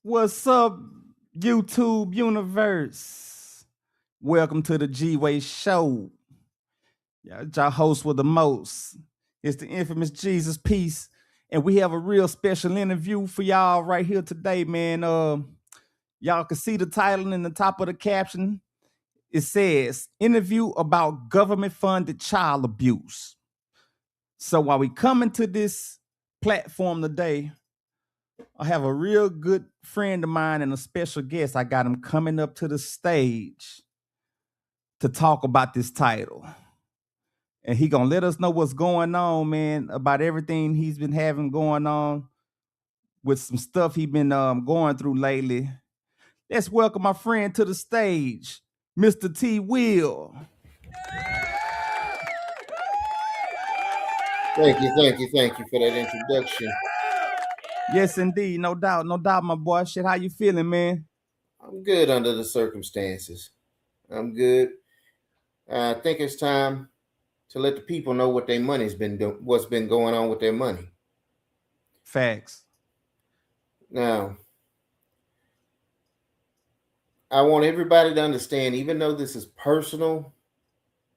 What's up, YouTube universe? Welcome to the G-Way Show. Yeah, it's your host with the most. It's the infamous Jesus Peace. And we have a real special interview for y'all right here today, man. Y'all can see the title in the top of the caption. It says, Interview about government-funded child abuse. So while we come into this platform today, I have a real good friend of mine and a special guest. I got him coming up to the stage to talk about this title. And he gonna let us know what's going on, man, about everything he's been having going on with some stuff he been going through lately. Let's welcome my friend to the stage, Mr. T. Will. Thank you for that introduction. Yes, indeed, no doubt, my boy. Shit, how you feeling, man? I'm good under the circumstances. I'm good. I think it's time to let the people know what their money's been doing, what's been going on with their money. Facts. Now, I want everybody to understand, even though this is personal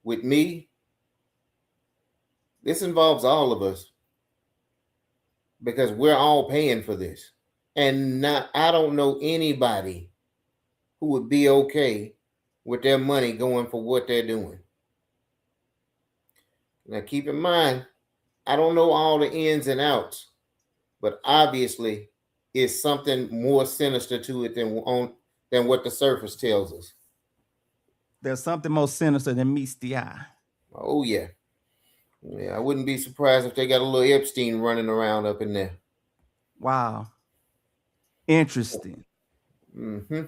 with me, this involves all of us because we're all paying for this. And I don't know anybody who would be okay with their money going for what they're doing. Now, keep in mind, I don't know all the ins and outs, but obviously it's something more sinister to it than what the surface tells us. There's something more sinister than meets the eye. Oh yeah. Yeah, I wouldn't be surprised if they got a little Epstein running around up in there. Wow. Interesting. Mm-hmm.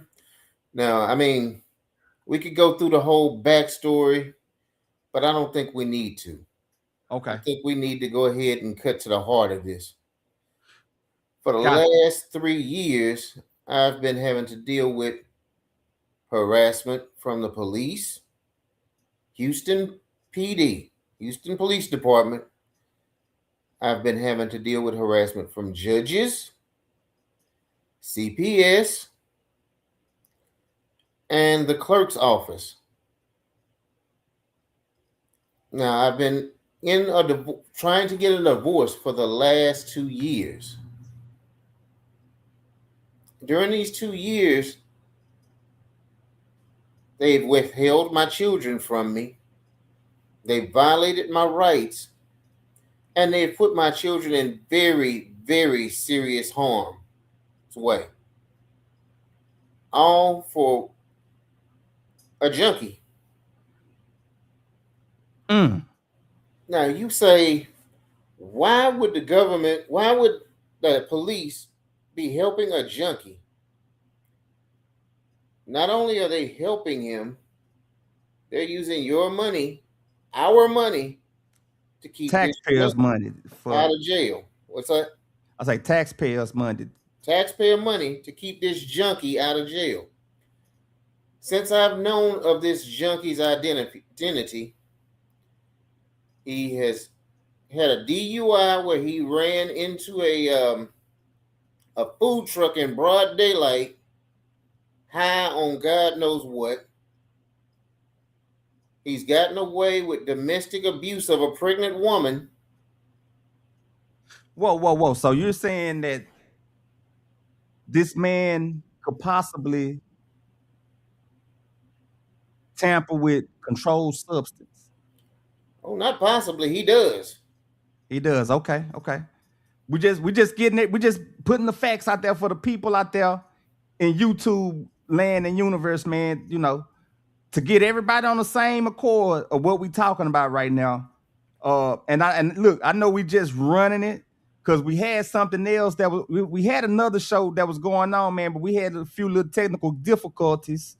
Now, I mean, we could go through the whole backstory, but I don't think we need to. Okay. I think we need to go ahead and cut to the heart of this. For the Gotcha. last 3 years, I've been having to deal with harassment from the police, Houston PD, Houston Police Department. I've been having to deal with harassment from judges, CPS, and the clerk's office. Now, I've been trying to get a divorce for the last 2 years. During these 2 years, they've withheld my children from me. They violated my rights, and they've put my children in very, very serious harm's way. All for a junkie. Now you say, why would the police be helping a junkie? Not only are they helping him, they're using your money, our money, to keep this Taxpayers' junkie money for out of jail. What's that? I say taxpayers' money. Taxpayer money to keep this junkie out of jail. Since I've known of this junkie's identity, he has had a DUI where he ran into a food truck in broad daylight, high on God knows what. He's gotten away with domestic abuse of a pregnant woman. Whoa. So you're saying that this man could possibly tamper with controlled substance? Oh, not possibly. He does. He does. Okay. We just getting it. We just putting the facts out there for the people out there in YouTube land and universe, man. You know, to get everybody on the same accord of what we talking about right now. And look, I know we just running it because we had something else that we had another show that was going on, man, but we had a few little technical difficulties,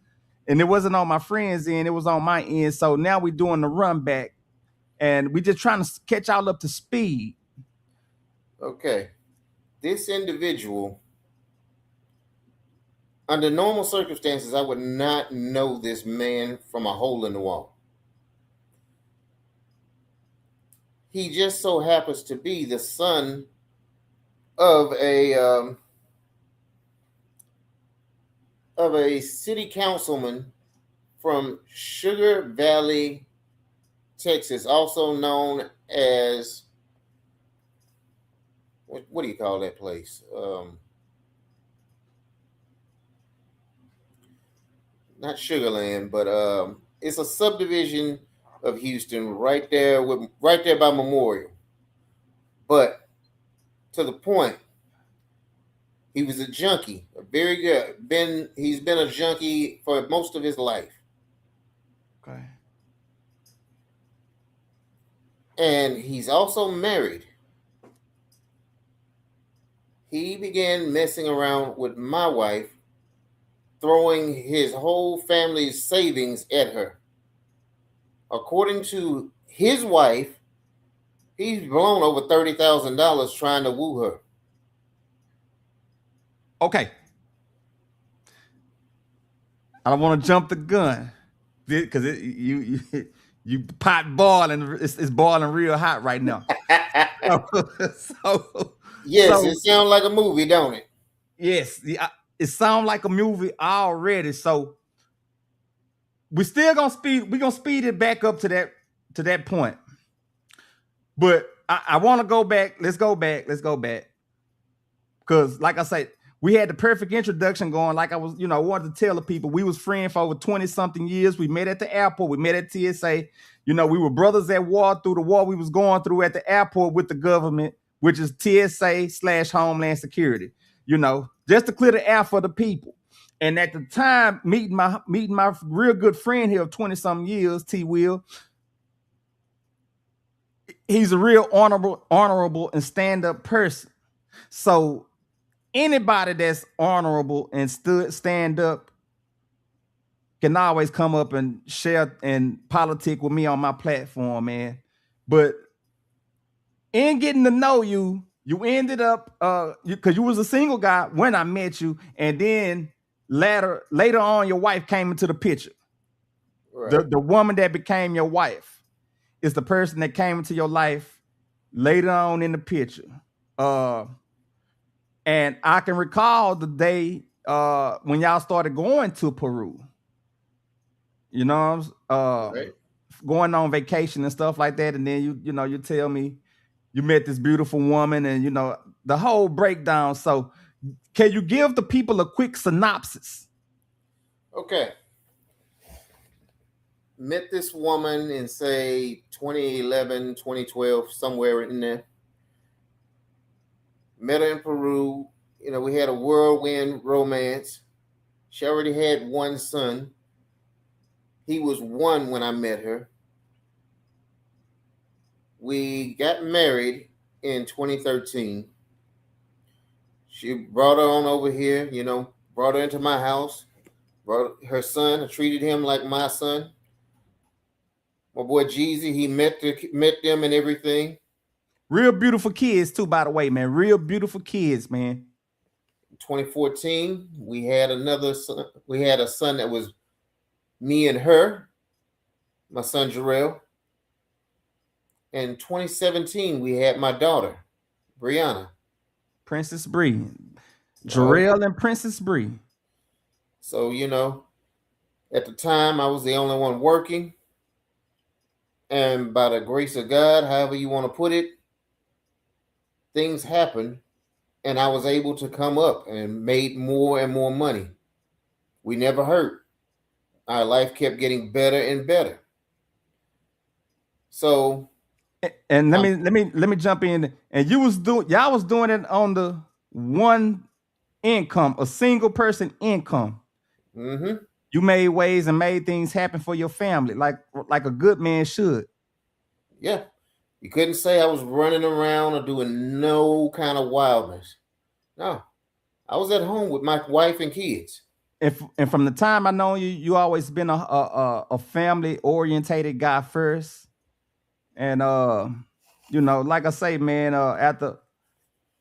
and it wasn't on my friend's end, it was on my end. So now we're doing the run back, and we just trying to catch y'all up to speed. Okay. This individual, under normal circumstances, I would not know this man from a hole in the wall. He just so happens to be the son of of a city councilman from Sugar Valley, Texas, also known as what do you call that place? Not Sugarland, but it's a subdivision of Houston right there by Memorial. But to the point, he was a junkie, a very good. He's been a junkie for most of his life. Okay. And he's also married. He began messing around with my wife, throwing his whole family's savings at her. According to his wife, he's blown over $30,000 trying to woo her. Okay. I don't want to jump the gun because you pot boiling. It's boiling real hot right now. Yes, it sounds like a movie, don't it? Yes, it sounds like a movie already. So we're still gonna speed it back up to that point. But I want to go back. Let's go back. Because, like I said, we had the perfect introduction going. Like I was, wanted to tell the people we was friends for over 20-something years. We met at the airport. We met at TSA. We were brothers at war through the war we was going through at the airport with the government, which is TSA/Homeland Security. Just to clear the air for the people. And at the time, meeting my real good friend here of 20-something years, T. Will, he's a real honorable and stand-up person. So anybody that's honorable and stand up can always come up and share and politic with me on my platform, man. But in getting to know you, you ended up because you was a single guy when I met you, and then later on your wife came into the picture. Right. The woman that became your wife is the person that came into your life later on in the picture. And I can recall the day when y'all started going to Peru. Right. Going on vacation and stuff like that. And then you tell me you met this beautiful woman and the whole breakdown. So can you give the people a quick synopsis? Okay. Met this woman in say 2011, 2012, somewhere in there. Met her in Peru. We had a whirlwind romance. She already had one son. He was 1 when I met her. We got married in 2013. She brought her on over here, brought her into my house, brought her son. I treated him like my son. My boy Jeezy, he met them and everything. Real beautiful kids too, by the way, man. Real beautiful kids, man. 2014, we had another son. We had a son that was me and her, my son Jarrell. In 2017, we had my daughter, Brianna. Princess Bree. Jarrell and Princess Bree. So, at the time, I was the only one working. And by the grace of God, however you want to put it, things happened. And I was able to come up and made more and more money. We never hurt. Our life kept getting better and better. So, and let me jump in. And y'all was doing it on the one income, a single person income. Mm-hmm. You made ways and made things happen for your family, like a good man should. Yeah. You couldn't say I was running around or doing no kind of wildness. No. I was at home with my wife and kids. And from the time I know you, you always been a family orientated guy first. And like I say, man, after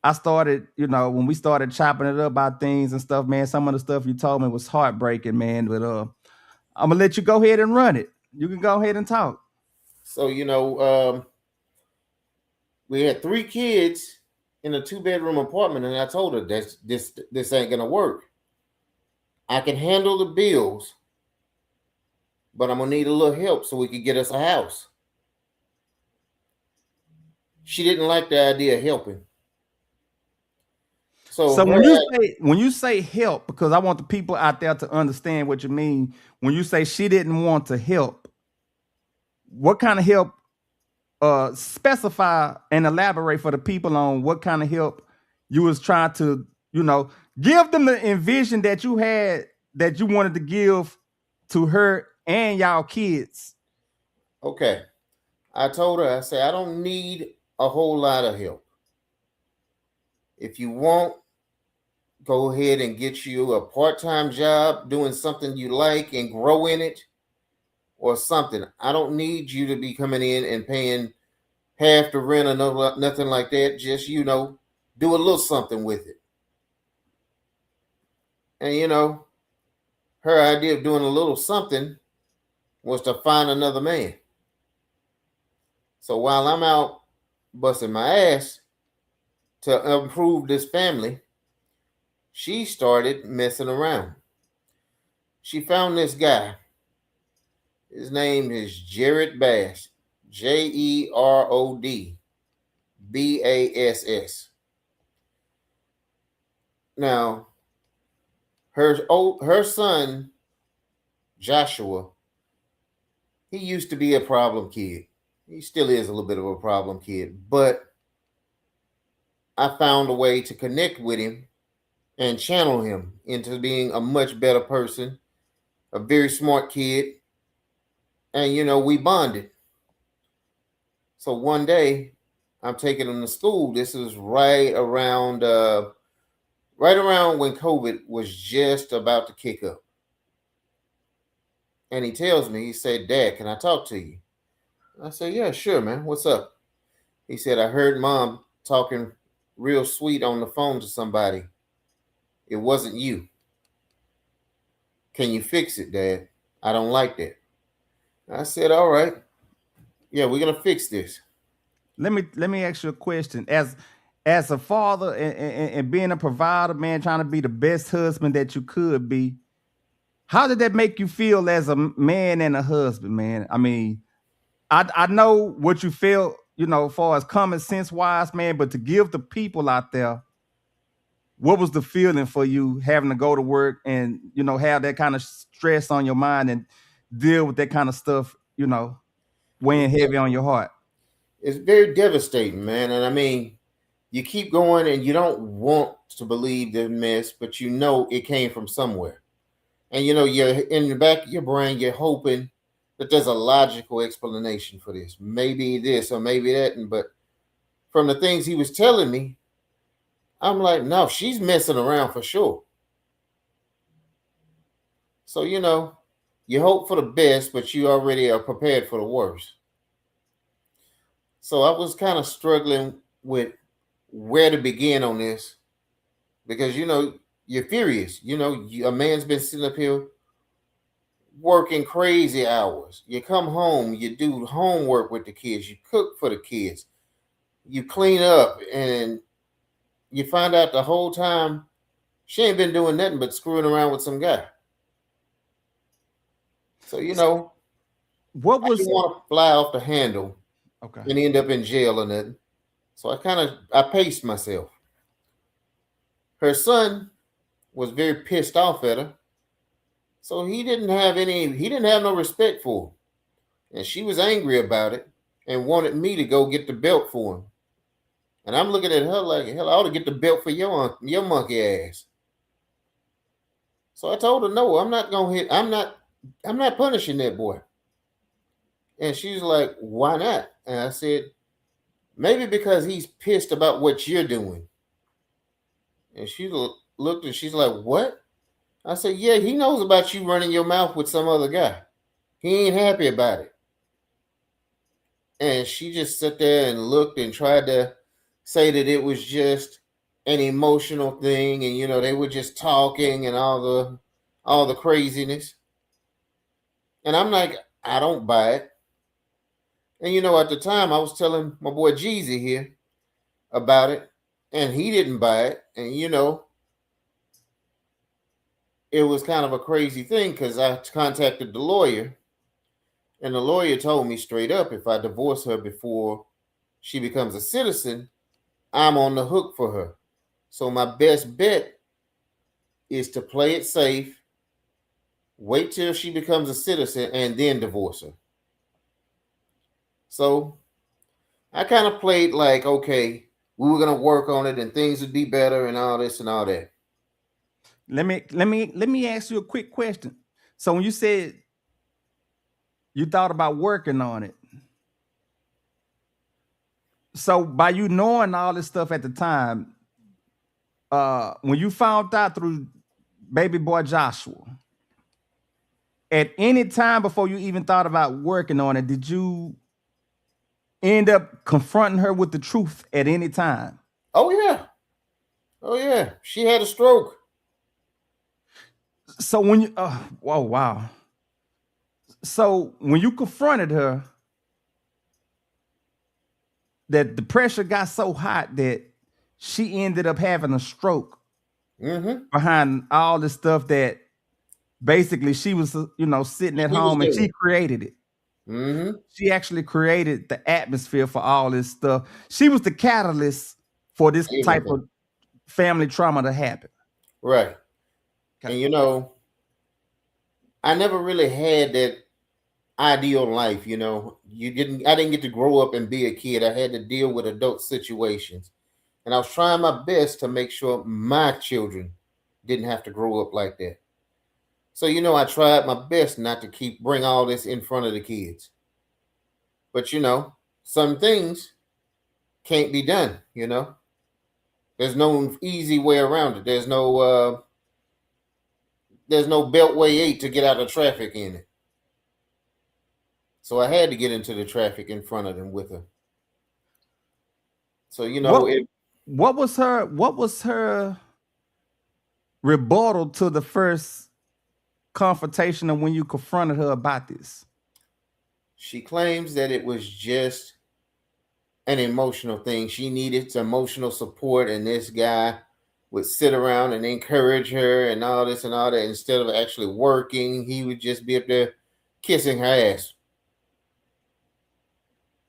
I started, when we started chopping it up about things and stuff, man, some of the stuff you told me was heartbreaking, man. But I'm gonna let you go ahead and run it. You can go ahead and talk. So, we had 3 kids in a 2-bedroom apartment, and I told her this ain't gonna work. I can handle the bills, but I'm gonna need a little help so we can get us a house. She didn't like the idea of helping. So So her, when you say help, because I want the people out there to understand what you mean. When you say she didn't want to help, what kind of help? Specify and elaborate for the people on what kind of help you was trying to, give them the envision that you had that you wanted to give to her and y'all kids. okay, I told her, I said, I don't need a whole lot of help. If you want, go ahead and get you a part-time job doing something you like and grow in it or something. I don't need you to be coming in and paying half the rent or nothing like that. Just, do a little something with it. And, her idea of doing a little something was to find another man. So while I'm out busting my ass to improve this family, she started messing around. She found this guy. His name is Jerrod Bass. Jerod Bass. Now, her son, Joshua, he used to be a problem kid. He still is a little bit of a problem kid, but I found a way to connect with him and channel him into being a much better person, a very smart kid, and we bonded. So one day, I'm taking him to school. This is right around when COVID was just about to kick up. And he tells me, he said, "Dad, can I talk to you?" I said, "Yeah, sure, man. What's up?" He said, "I heard Mom talking real sweet on the phone to somebody. It wasn't you. Can you fix it, Dad? I don't like that." I said, "All right. Yeah, we're gonna fix this." Let me ask you a question. As a father and being a provider, man, trying to be the best husband that you could be, how did that make you feel as a man and a husband, man? I mean, I know what you felt, as far as common sense wise, man, but to give the people out there, what was the feeling for you having to go to work and, have that kind of stress on your mind and deal with that kind of stuff, weighing heavy on your heart? It's very devastating, man. And I mean, you keep going and you don't want to believe the mess, but it came from somewhere. And you're in the back of your brain, you're hoping that there's a logical explanation for this. Maybe this or maybe that. But from the things he was telling me, I'm like, no, she's messing around for sure. So, you hope for the best, but you already are prepared for the worst. So I was kind of struggling with where to begin on this because, you're furious. A man's been sitting up here working crazy hours. You come home, you do homework with the kids, you cook for the kids, you clean up, and you find out the whole time she ain't been doing nothing but screwing around with some guy. So, What I didn't was want to fly off the handle okay? and end up in jail or nothing. So I paced myself. Her son was very pissed off at her. So he didn't have no respect for her. And she was angry about it and wanted me to go get the belt for him. And I'm looking at her like, hell, I ought to get the belt for your monkey ass. So I told her, no, I'm not gonna hit. I'm not punishing that boy. And she's like, why not? And I said, maybe because he's pissed about what you're doing. And she looked and she's like, what? I said, yeah, he knows about you running your mouth with some other guy. He ain't happy about it. And she just sat there and looked and tried to say that it was just an emotional thing and they were just talking and all the craziness. And I'm like, I don't buy it. And at the time I was telling my boy Jeezy here about it and he didn't buy it. And it was kind of a crazy thing because I contacted the lawyer, and the lawyer told me straight up if I divorce her before she becomes a citizen, I'm on the hook for her. So my best bet is to play it safe, wait till she becomes a citizen, and then divorce her. So I kind of played like, okay, we were gonna work on it and things would be better and all this and all that. Let me ask you a quick question. So when you said you thought about working on it, so by you knowing all this stuff at the time, when you found out through baby boy Joshua, at any time before you even thought about working on it, did you end up confronting her with the truth at any time? Oh yeah. Oh yeah. She had a stroke. So when you, whoa, wow. So when you confronted her, that the pressure got so hot that she ended up having a stroke behind all the stuff that basically she was, sitting at home and she created it. She actually created the atmosphere for all this stuff. She was the catalyst for this type of family trauma to happen. Right. And I never really had that ideal life, I didn't get to grow up and be a kid. I had to deal with adult situations. And I was trying my best to make sure my children didn't have to grow up like that. So, I tried my best not to bring all this in front of the kids. But, some things can't be done, There's no easy way around it. There's no Beltway 8 to get out of traffic in it. So I had to get into the traffic in front of them with her. So, what was her rebuttal to the first confrontation of when you confronted her about this? She claims that it was just an emotional thing. She needed some emotional support, and this guy would sit around and encourage her and all this and all that. Instead of actually working, he would just be up there kissing her ass.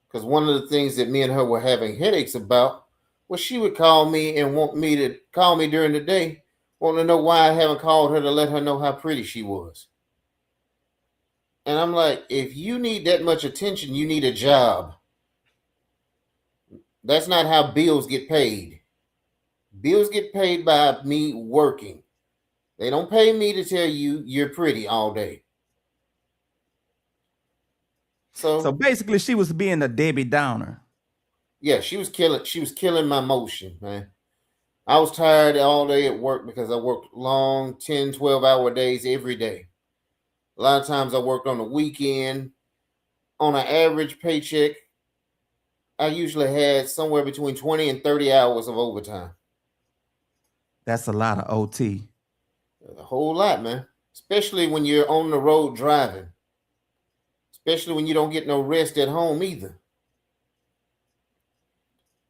Because one of the things that me and her were having headaches about was she would call me and want me to call me during the day, want to know why I haven't called her to let her know how pretty she was. And I'm like, if you need that much attention, you need a job. That's not how bills get paid. Bills get paid by me working. They don't pay me to tell you you're pretty all day. So basically she was being a Debbie Downer. Yeah, she was killing my motion, man. I was tired all day at work because I worked long 10, 12-hour days every day. A lot of times I worked on the weekend. On an average paycheck, I usually had somewhere between 20 and 30 hours of overtime. That's a lot of OT. A whole lot, man. Especially when you're on the road driving. Especially when you don't get no rest at home either.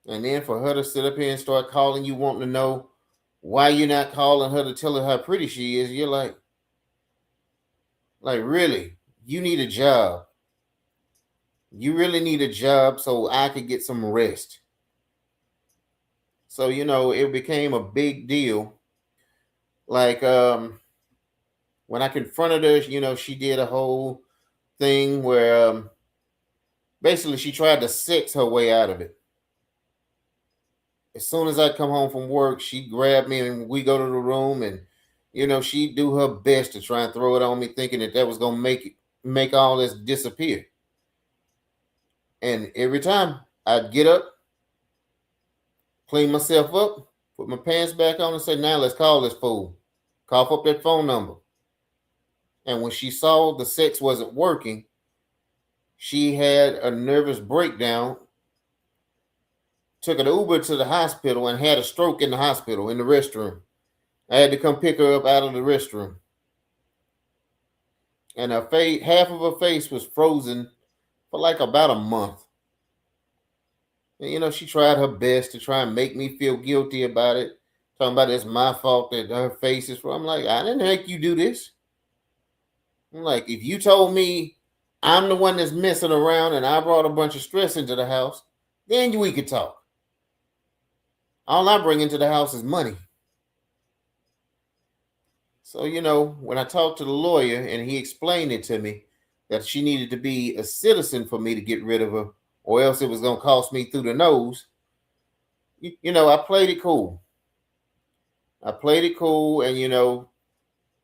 And then for her to sit up here and start calling you, wanting to know why you're not calling her to tell her how pretty she is, you're like, really? You need a job. You really need a job so I could get some rest. So, it became a big deal. Like, when I confronted her, she did a whole thing where basically she tried to sex her way out of it. As soon as I come home from work, she'd grab me and we go to the room and, she'd do her best to try and throw it on me, thinking that was going to make all this disappear. And every time I'd get up, clean myself up, put my pants back on and say, now let's call this fool. Cough up that phone number. And when she saw the sex wasn't working, she had a nervous breakdown, took an Uber to the hospital and had a stroke in the hospital, in the restroom. I had to come pick her up out of the restroom. And her face, half of her face was frozen for like about a month. And, she tried her best to try and make me feel guilty about it. talking about it's my fault that her face is. I'm like, I didn't make you do this. I'm like, if you told me I'm the one that's messing around and I brought a bunch of stress into the house, then we could talk. All I bring into the house is money. So, when I talked to the lawyer and he explained it to me that she needed to be a citizen for me to get rid of her, or else it was going to cost me through the nose, I played it cool. And,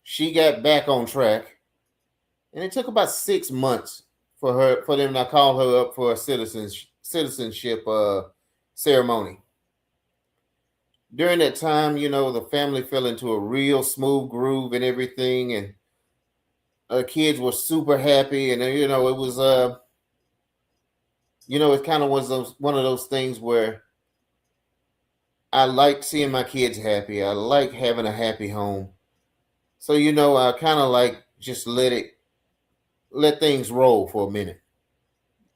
she got back on track. And it took about 6 months for them to call her up for a citizenship ceremony. During that time, the family fell into a real smooth groove and everything, and kids were super happy, and it was it kind of was one of those things where I like seeing my kids happy. I like having a happy home. So I kind of like just let things roll for a minute.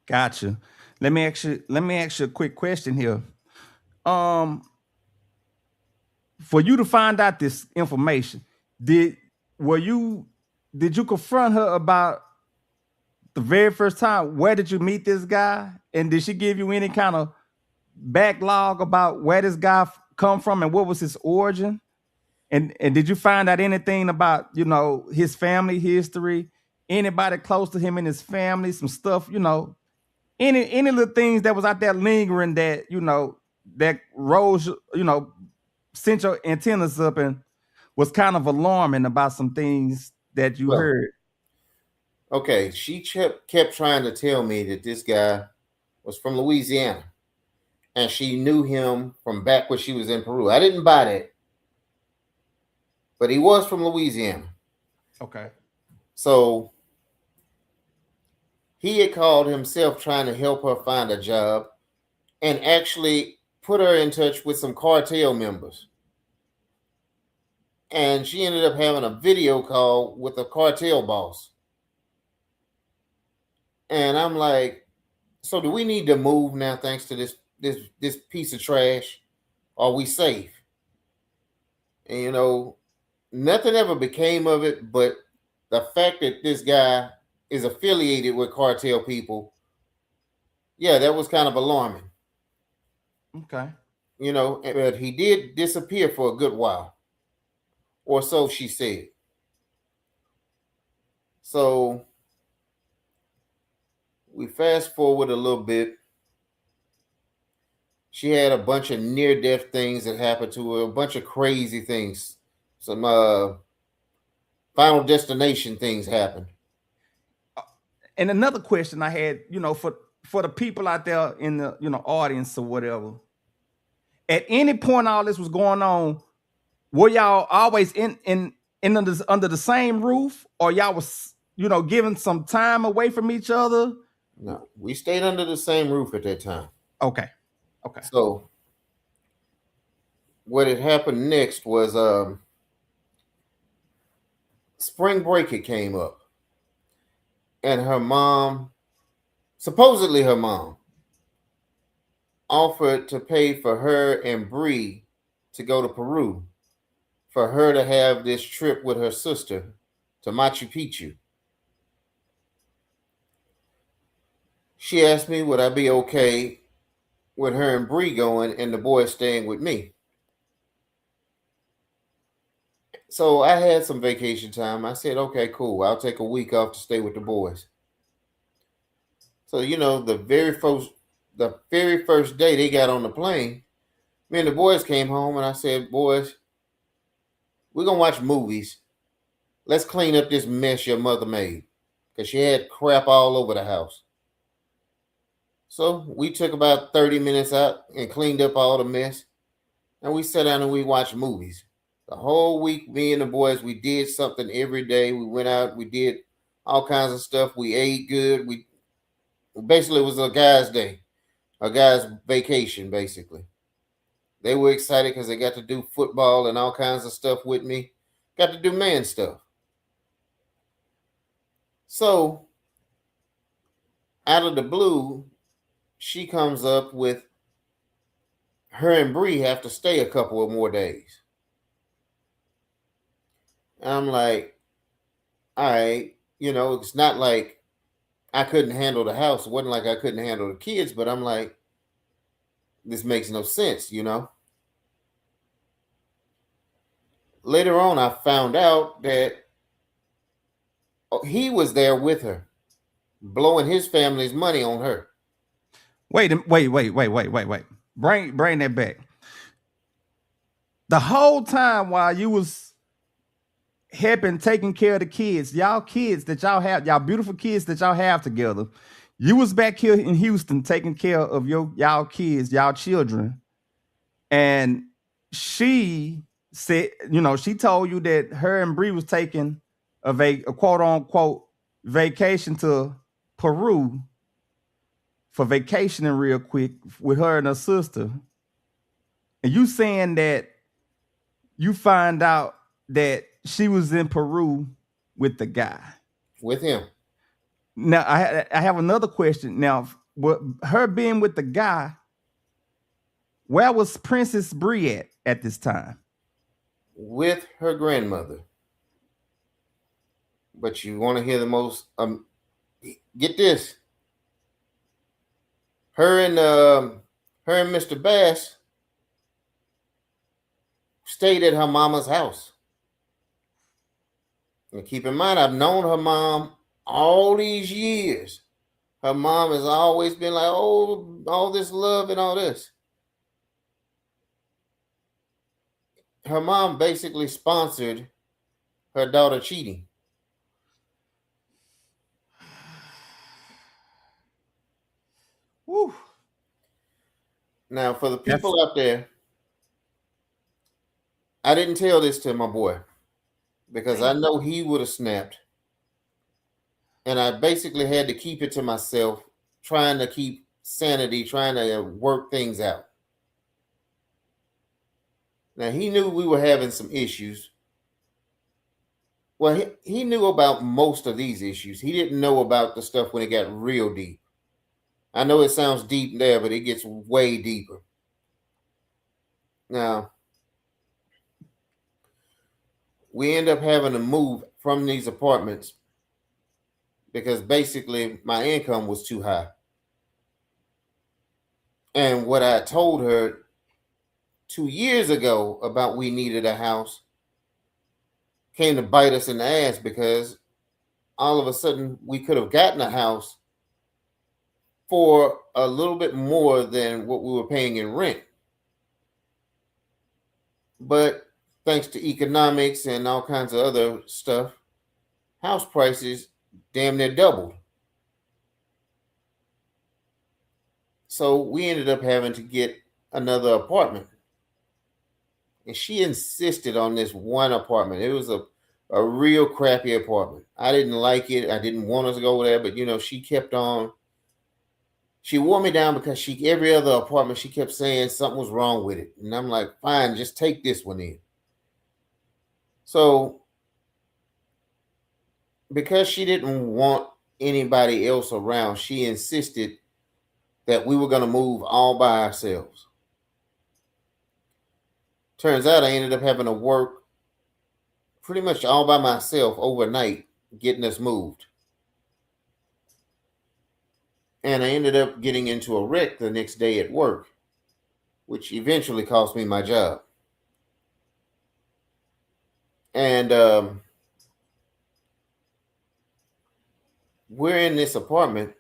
Gotcha. Let me ask you a quick question here. For you to find out this information, did you confront her about the very first time? Where did you meet this guy? And did she give you any kind of backlog about where this guy come from and what was his origin? And did you find out anything about, his family history, anybody close to him in his family, some stuff, any little things that was out there lingering that, that rose, sent your antennas up and was kind of alarming about some things that you heard? Okay, she kept trying to tell me that this guy was from Louisiana, and she knew him from back when she was in Peru. I didn't buy that, but he was from Louisiana. Okay. So he had called himself trying to help her find a job and actually put her in touch with some cartel members. And she ended up having a video call with a cartel boss. And I'm like, so do we need to move now thanks to this piece of trash? Are we safe? And nothing ever became of it, but the fact that this guy is affiliated with cartel people, yeah, that was kind of alarming. Okay. But he did disappear for a good while, or so she said. So we fast forward a little bit. She had a bunch of near-death things that happened to her, a bunch of crazy things. Some Final Destination things happened. And another question I had, for the people out there in the audience or whatever, at any point all this was going on, were y'all always under the same roof, or y'all was giving some time away from each other? No, we stayed under the same roof at that time. Okay. So what had happened next was spring break had came up, and supposedly her mom offered to pay for her and Bree to go to Peru for her to have this trip with her sister to Machu Picchu. She asked me would I be okay with her and Bree going and the boys staying with me. So I had some vacation time. I said, okay, cool. I'll take a week off to stay with the boys. So, the very first day they got on the plane, me and the boys came home and I said, boys, we're going to watch movies. Let's clean up this mess your mother made, because she had crap all over the house. So we took about 30 minutes out and cleaned up all the mess. And we sat down and we watched movies. The whole week, me and the boys, we did something every day. We went out, we did all kinds of stuff. We ate good. Basically, it was a guy's day, a guy's vacation, basically. They were excited because they got to do football and all kinds of stuff with me. Got to do man stuff. So, out of the blue, she comes up with her and Bree have to stay a couple of more days. I'm like, all right, it's not like I couldn't handle the house. It wasn't like I couldn't handle the kids, but I'm like, this makes no sense. Later on, I found out that he was there with her, blowing his family's money on her. Wait. Bring that back. The whole time while you was helping taking care of the kids, y'all kids that y'all have, y'all beautiful kids that y'all have together, you was back here in Houston taking care of y'all kids, y'all children, and she said, she told you that her and Bree was taking a quote unquote vacation to Peru for vacationing real quick with her and her sister. And you saying that you find out that she was in Peru with the guy. With him. Now, I have another question. Now, her being with the guy, where was Princess Bree at this time? With her grandmother. But you want to hear the most? Get this. Her and Mr. Bass stayed at her mama's house. And keep in mind, I've known her mom all these years. Her mom has always been like, oh, all this love and all this. Her mom basically sponsored her daughter cheating. Woo. Now, for the people out there, I didn't tell this to my boy because I know he would have snapped. And I basically had to keep it to myself, trying to keep sanity, trying to work things out. Now, he knew we were having some issues. Well, he knew about most of these issues. He didn't know about the stuff when it got real deep. I know it sounds deep there, but it gets way deeper. Now, we end up having to move from these apartments because basically my income was too high. And what I told her 2 years ago about we needed a house came to bite us in the ass because all of a sudden we could have gotten a house for a little bit more than what we were paying in rent. But thanks to economics and all kinds of other stuff, house prices damn near doubled. So we ended up having to get another apartment. And she insisted on this one apartment. It was a real crappy apartment. I didn't like it. I didn't want us to go there, but she kept on. She wore me down because every other apartment she kept saying something was wrong with it. And I'm like, fine, just take this one in. So because she didn't want anybody else around, she insisted that we were going to move all by ourselves. Turns out I ended up having to work pretty much all by myself overnight getting us moved. And I ended up getting into a wreck the next day at work, which eventually cost me my job. And we're in this apartment,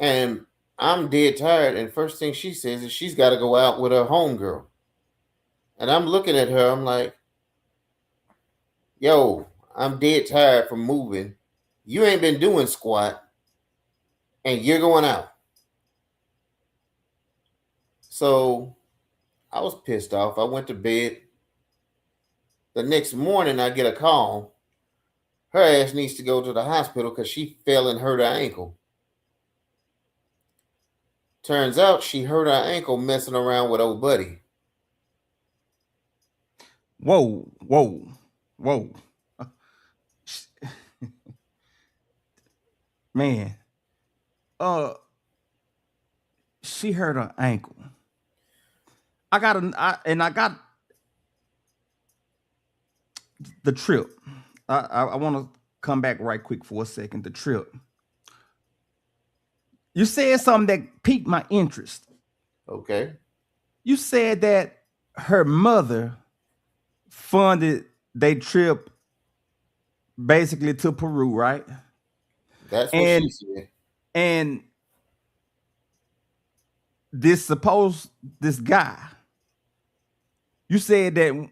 and I'm dead tired. And first thing she says is she's got to go out with her homegirl. And I'm looking at her, I'm like, yo, I'm dead tired from moving. You ain't been doing squat, and you're going out. So I was pissed off. I went to bed. The next morning, I get a call. Her ass needs to go to the hospital because she fell and hurt her ankle. Turns out she hurt her ankle messing around with old buddy. Whoa. Man. She hurt her ankle. the trip. I want to come back right quick for a second. The trip. You said something that piqued my interest. Okay. You said that her mother funded their trip basically to Peru, right? That's what And she said. and this guy, you said that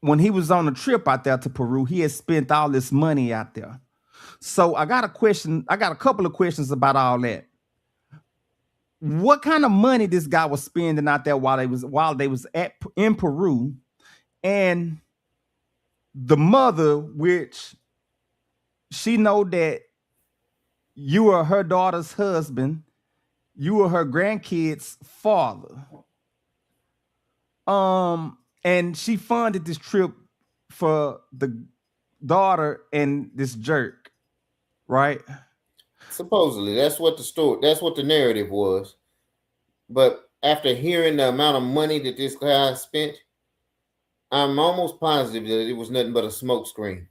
when he was on a trip out there to Peru, he had spent all this money out there. So I got a question. I got a couple of questions about all that. What kind of money this guy was spending out there while they was in Peru, and the mother, which she know that you are her daughter's husband, you are her grandkids' father. And she funded this trip for the daughter and this jerk, right? Supposedly, that's what the narrative was. But after hearing the amount of money that this guy spent, I'm almost positive that it was nothing but a smokescreen.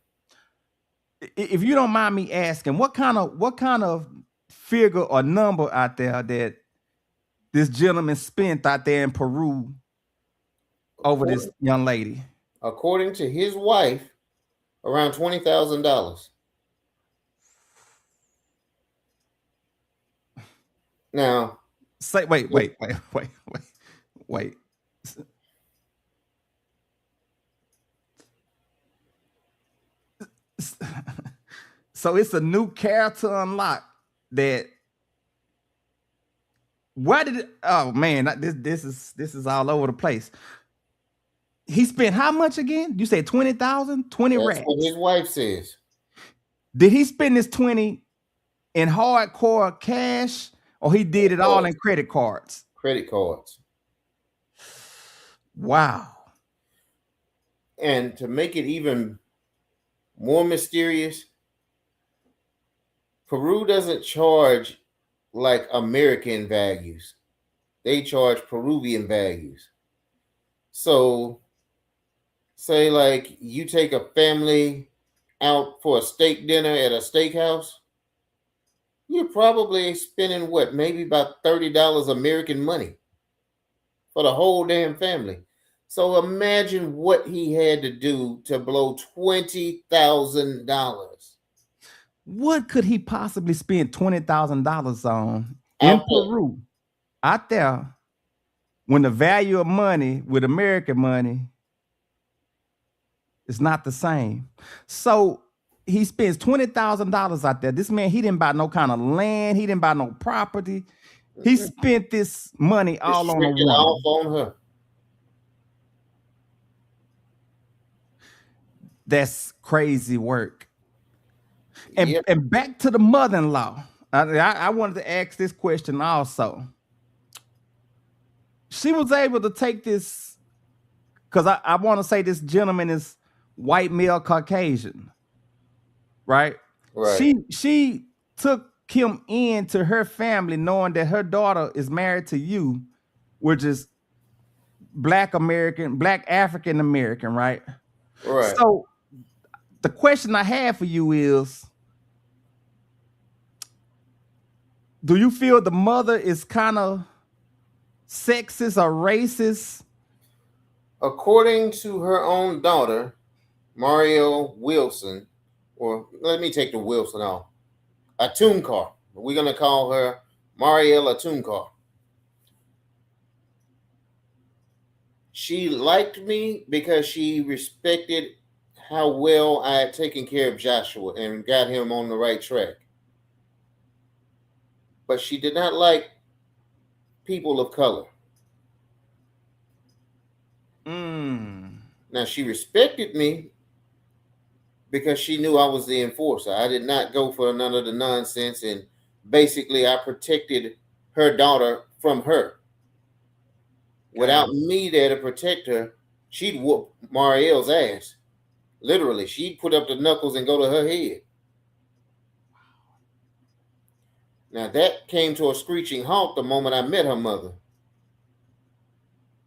If you don't mind me asking, what kind of figure or number out there that this gentleman spent out there in Peru over this young lady? According to his wife, around $20,000. Now, say wait. So it's a new character unlock that. Why did it? Oh man, this is all over the place. He spent how much again? You said 20,000, 20 that's racks. what his wife says. Did he spend this 20 in hardcore cash, or he did it all in credit cards? Credit cards. Wow. And to make it even more mysterious, Peru doesn't charge like American values. They charge Peruvian values. So, say like you take a family out for a steak dinner at a steakhouse, you're probably spending what, maybe about $30 American money for the whole damn family. So imagine what he had to do to blow $20,000. What could he possibly spend $20,000 on in Peru, out there, when the value of money with American money is not the same? So he spends $20,000 out there. This man, he didn't buy no kind of land. He didn't buy no property. He spent this money all on a woman. All on her. That's crazy work. And back to the mother-in-law. I wanted to ask this question also. She was able to take this, because I want to say this gentleman is white male Caucasian, right? She took him into her family knowing that her daughter is married to you, which is Black African American, right? Right. So the question I have for you is, do you feel the mother is kind of sexist or racist? According to her own daughter, Mariel Wilson, or let me take the Wilson off, Atumkar. We're going to call her Mariel Atumkar. She liked me because she respected how well I had taken care of Joshua and got him on the right track. But she did not like people of color. Now, she respected me because she knew I was the enforcer. I did not go for none of the nonsense, and basically I protected her daughter from her. Without me there to protect her, she'd whoop Mariel's ass. Literally, she'd put up the knuckles and go to her head. Now, that came to a screeching halt the moment I met her mother.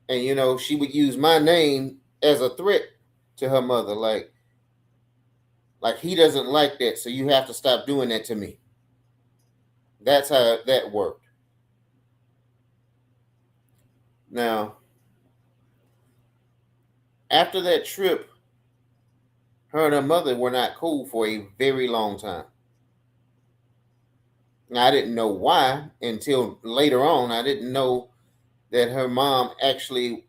And, she would use my name as a threat to her mother. Like, Like he doesn't like that, so you have to stop doing that to me. That's how that worked. Now, after that trip, her and her mother were not cool for a very long time. Now, I didn't know why until later on. I didn't know that her mom actually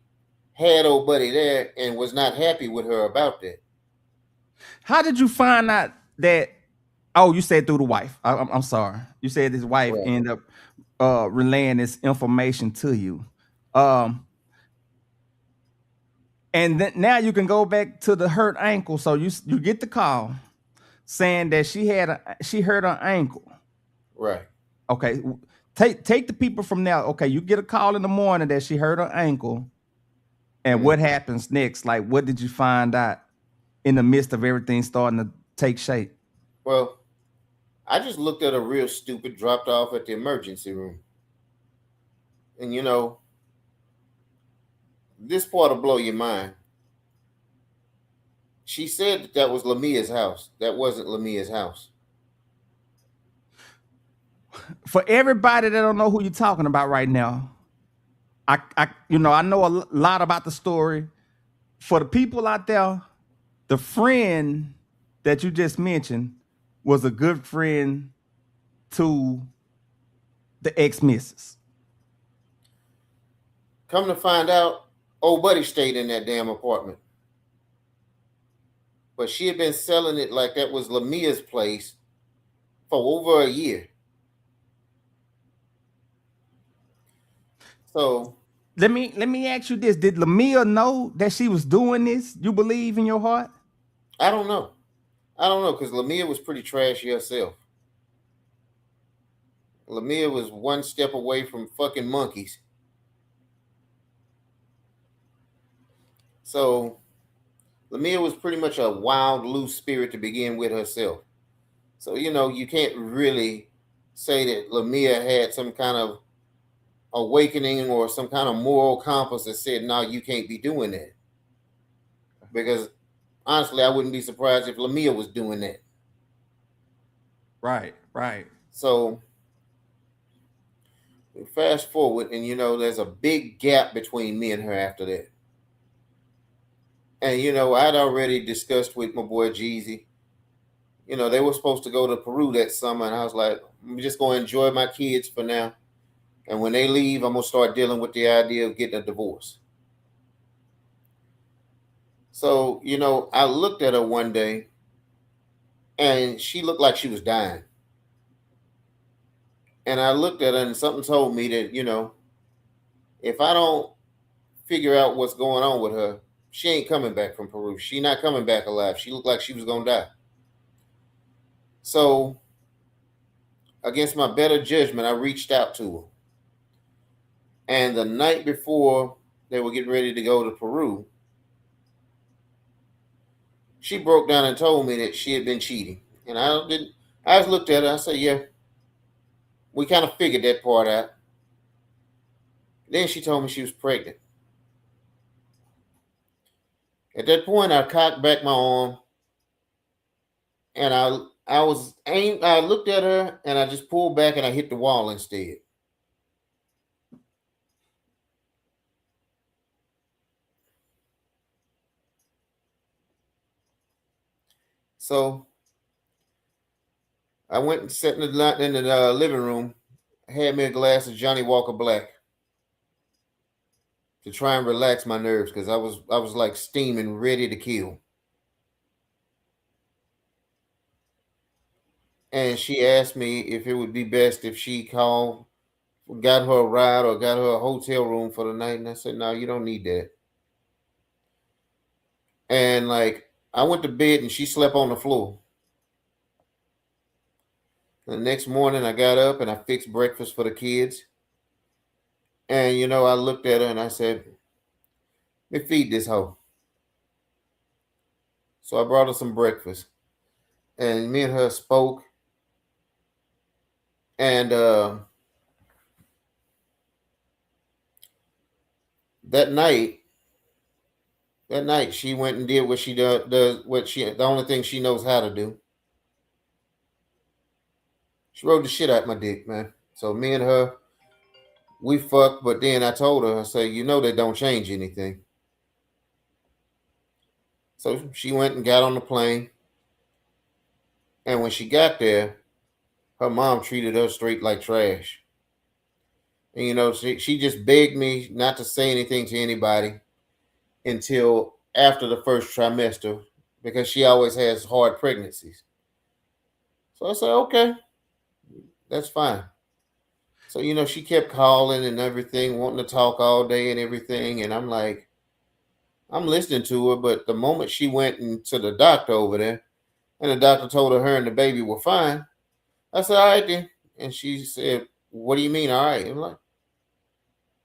had old buddy there and was not happy with her about that. How did you find out that? Oh, you said through the wife. I'm sorry. You said his wife Right. ended up relaying this information to you. Um, and then now you can go back to the hurt ankle. So you get the call saying that she hurt her ankle. Right. Okay, take the people from now. Okay, you get a call in the morning that she hurt her ankle, and what happens next? Like, what did you find out in the midst of everything starting to take shape? Well, I just looked at her real stupid, dropped off at the emergency room. And you know, this part will blow your mind. She said that that was Lamia's house. That wasn't Lamia's house. For everybody that don't know who you're talking about right now, I know a lot about the story. For the people out there, the friend that you just mentioned was a good friend to the ex-missus. Come to find out, old buddy stayed in that damn apartment. But she had been selling it like that was Lamia's place for over a year. So Let me ask you this: did Lamia know that she was doing this? You believe in your heart? I don't know. I don't know because Lamia was pretty trashy herself. Lamia was one step away from fucking monkeys. So Lamia was pretty much a wild, loose spirit to begin with herself. So, you know, you can't really say that Lamia had some kind of awakening or some kind of moral compass that said, no, you can't be doing that. Because honestly, I wouldn't be surprised if Lamia was doing that. Right, right. So fast forward, and you know, there's a big gap between me and her after that. And you know, I'd already discussed with my boy Jeezy. You know, they were supposed to go to Peru that summer, and I was like, I'm just going to enjoy my kids for now. And when they leave, I'm going to start dealing with the idea of getting a divorce. So, you know, I looked at her one day, and she looked like she was dying. And I looked at her, and something told me that, you know, if I don't figure out what's going on with her, she ain't coming back from Peru. She not coming back alive. She looked like she was going to die. So, against my better judgment, I reached out to her. And the night before they were getting ready to go to Peru, she broke down and told me that she had been cheating. And I just looked at her, I said, yeah, we kind of figured that part out. Then she told me she was pregnant. At that point, I cocked back my arm and I looked at her and I just pulled back and I hit the wall instead. So I went and sat in the living room, had me a glass of Johnny Walker Black to try and relax my nerves because I was like steaming, ready to kill. And she asked me if it would be best if she got her a ride or got her a hotel room for the night. And I said, no, you don't need that. And like, I went to bed and she slept on the floor. The next morning, I got up and I fixed breakfast for the kids. And, you know, I looked at her and I said, let me feed this hoe. So I brought her some breakfast. And me and her spoke. And that night, That night, she went and did what she does the only thing she knows how to do. She rode the shit out my dick, man. So me and her, we fucked, but then I told her, I said, you know that don't change anything. So she went and got on the plane. And when she got there, her mom treated her straight like trash. And she just begged me not to say anything to anybody until after the first trimester because she always has hard pregnancies. So I said, okay, that's fine. So, she kept calling and everything, wanting to talk all day and everything. And I'm like, I'm listening to her. But the moment she went into the doctor over there and the doctor told her and the baby were fine, I said, all right then. And she said, what do you mean, all right? I'm like,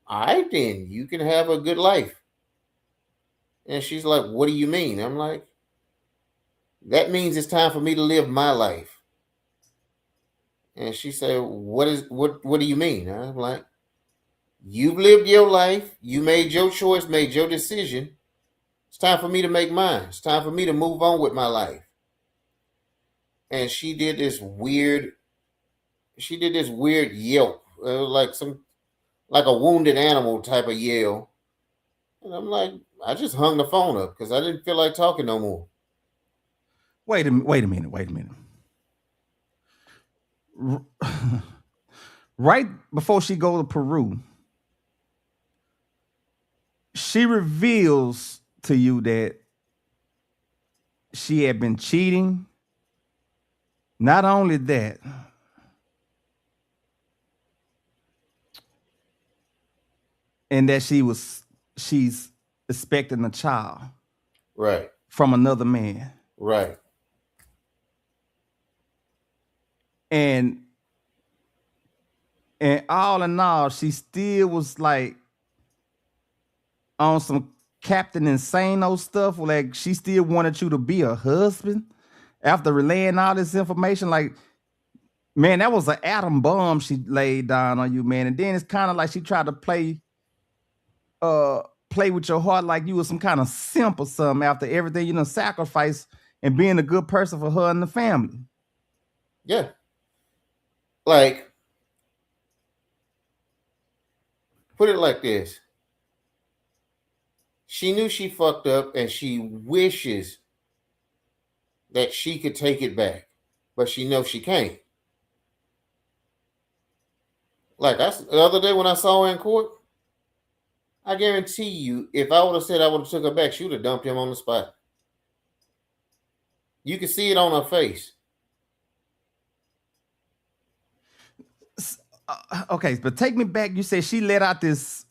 all right then, you can have a good life. And she's like, what do you mean? I'm like, that means it's time for me to live my life. And she said, what do you mean? I'm like, you've lived your life, you made your choice, made your decision. It's time for me to make mine. It's time for me to move on with my life. And she did this weird yelp. It was like a wounded animal type of yell. And I'm like, I just hung the phone up because I didn't feel like talking no more. Wait a minute. Right before she go to Peru, she reveals to you that she had been cheating. Not only that, and that she's expecting a child Right. from another man. Right. And all in all, she still was like on some Captain Insano stuff. Like she still wanted you to be a husband after relaying all this information. Like, man, that was an atom bomb she laid down on you, man. And then it's kind of like she tried to play with your heart like you was some kind of simp or something after everything, sacrifice and being a good person for her and the family. Yeah. Like, put it like this. She knew she fucked up and she wishes that she could take it back, but she knows she can't. Like the other day when I saw her in court, I guarantee you, if I would have said I would have took her back, she would have dumped him on the spot. You can see it on her face. Okay, but take me back. You said she let out this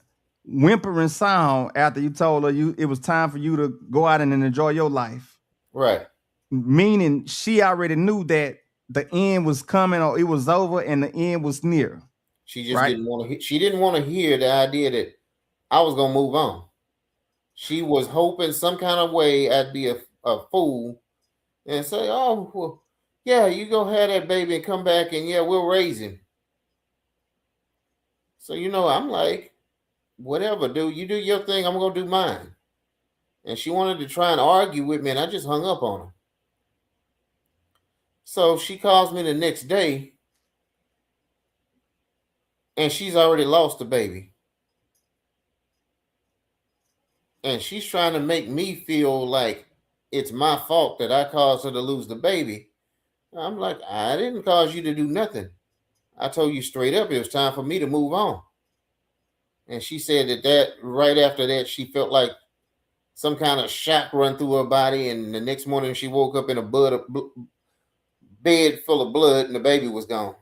whimpering sound after you told her it was time for you to go out and enjoy your life. Right. Meaning she already knew that the end was coming or it was over and the end was near. She just didn't want to. She didn't want to hear the idea that I was gonna move on. She was hoping some kind of way I'd be a fool and say, "Oh, well, yeah, you go have that baby and come back and yeah, we'll raise him." So I'm like, whatever, dude. You do your thing. I'm gonna do mine. And she wanted to try and argue with me, and I just hung up on her. So she calls me the next day, and she's already lost the baby. And she's trying to make me feel like it's my fault that I caused her to lose the baby. I'm like, I didn't cause you to do nothing. I told you straight up it was time for me to move on. And she said that right after that, she felt like some kind of shock run through her body. And the next morning, she woke up in a bed full of blood, and the baby was gone.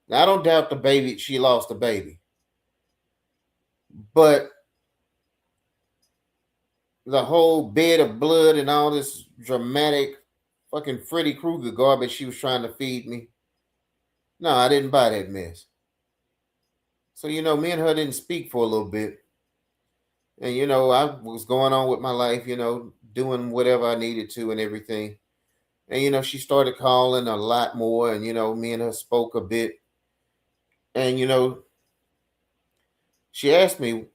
Now, I don't doubt the baby. She lost the baby. But the whole bed of blood and all this dramatic fucking Freddy Krueger garbage she was trying to feed me. No, I didn't buy that mess. So, me and her didn't speak for a little bit. And, I was going on with my life, doing whatever I needed to and everything. And, she started calling a lot more. And, me and her spoke a bit. And, she asked me,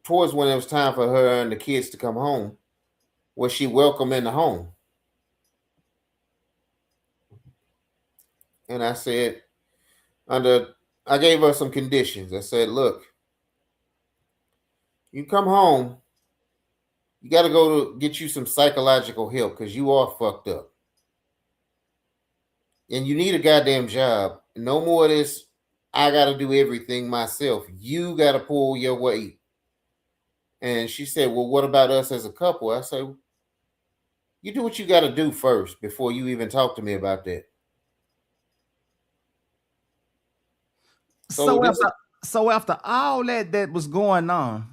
towards when it was time for her and the kids to come home, was she welcome in the home? And I said, I gave her some conditions. I said, look, you come home, you got to go to get you some psychological help because you are fucked up. And you need a goddamn job. No more of this, I got to do everything myself. You got to pull your weight. And she said, well, what about us as a couple? I said, you do what you got to do first before you even talk to me about that. So after all that was going on,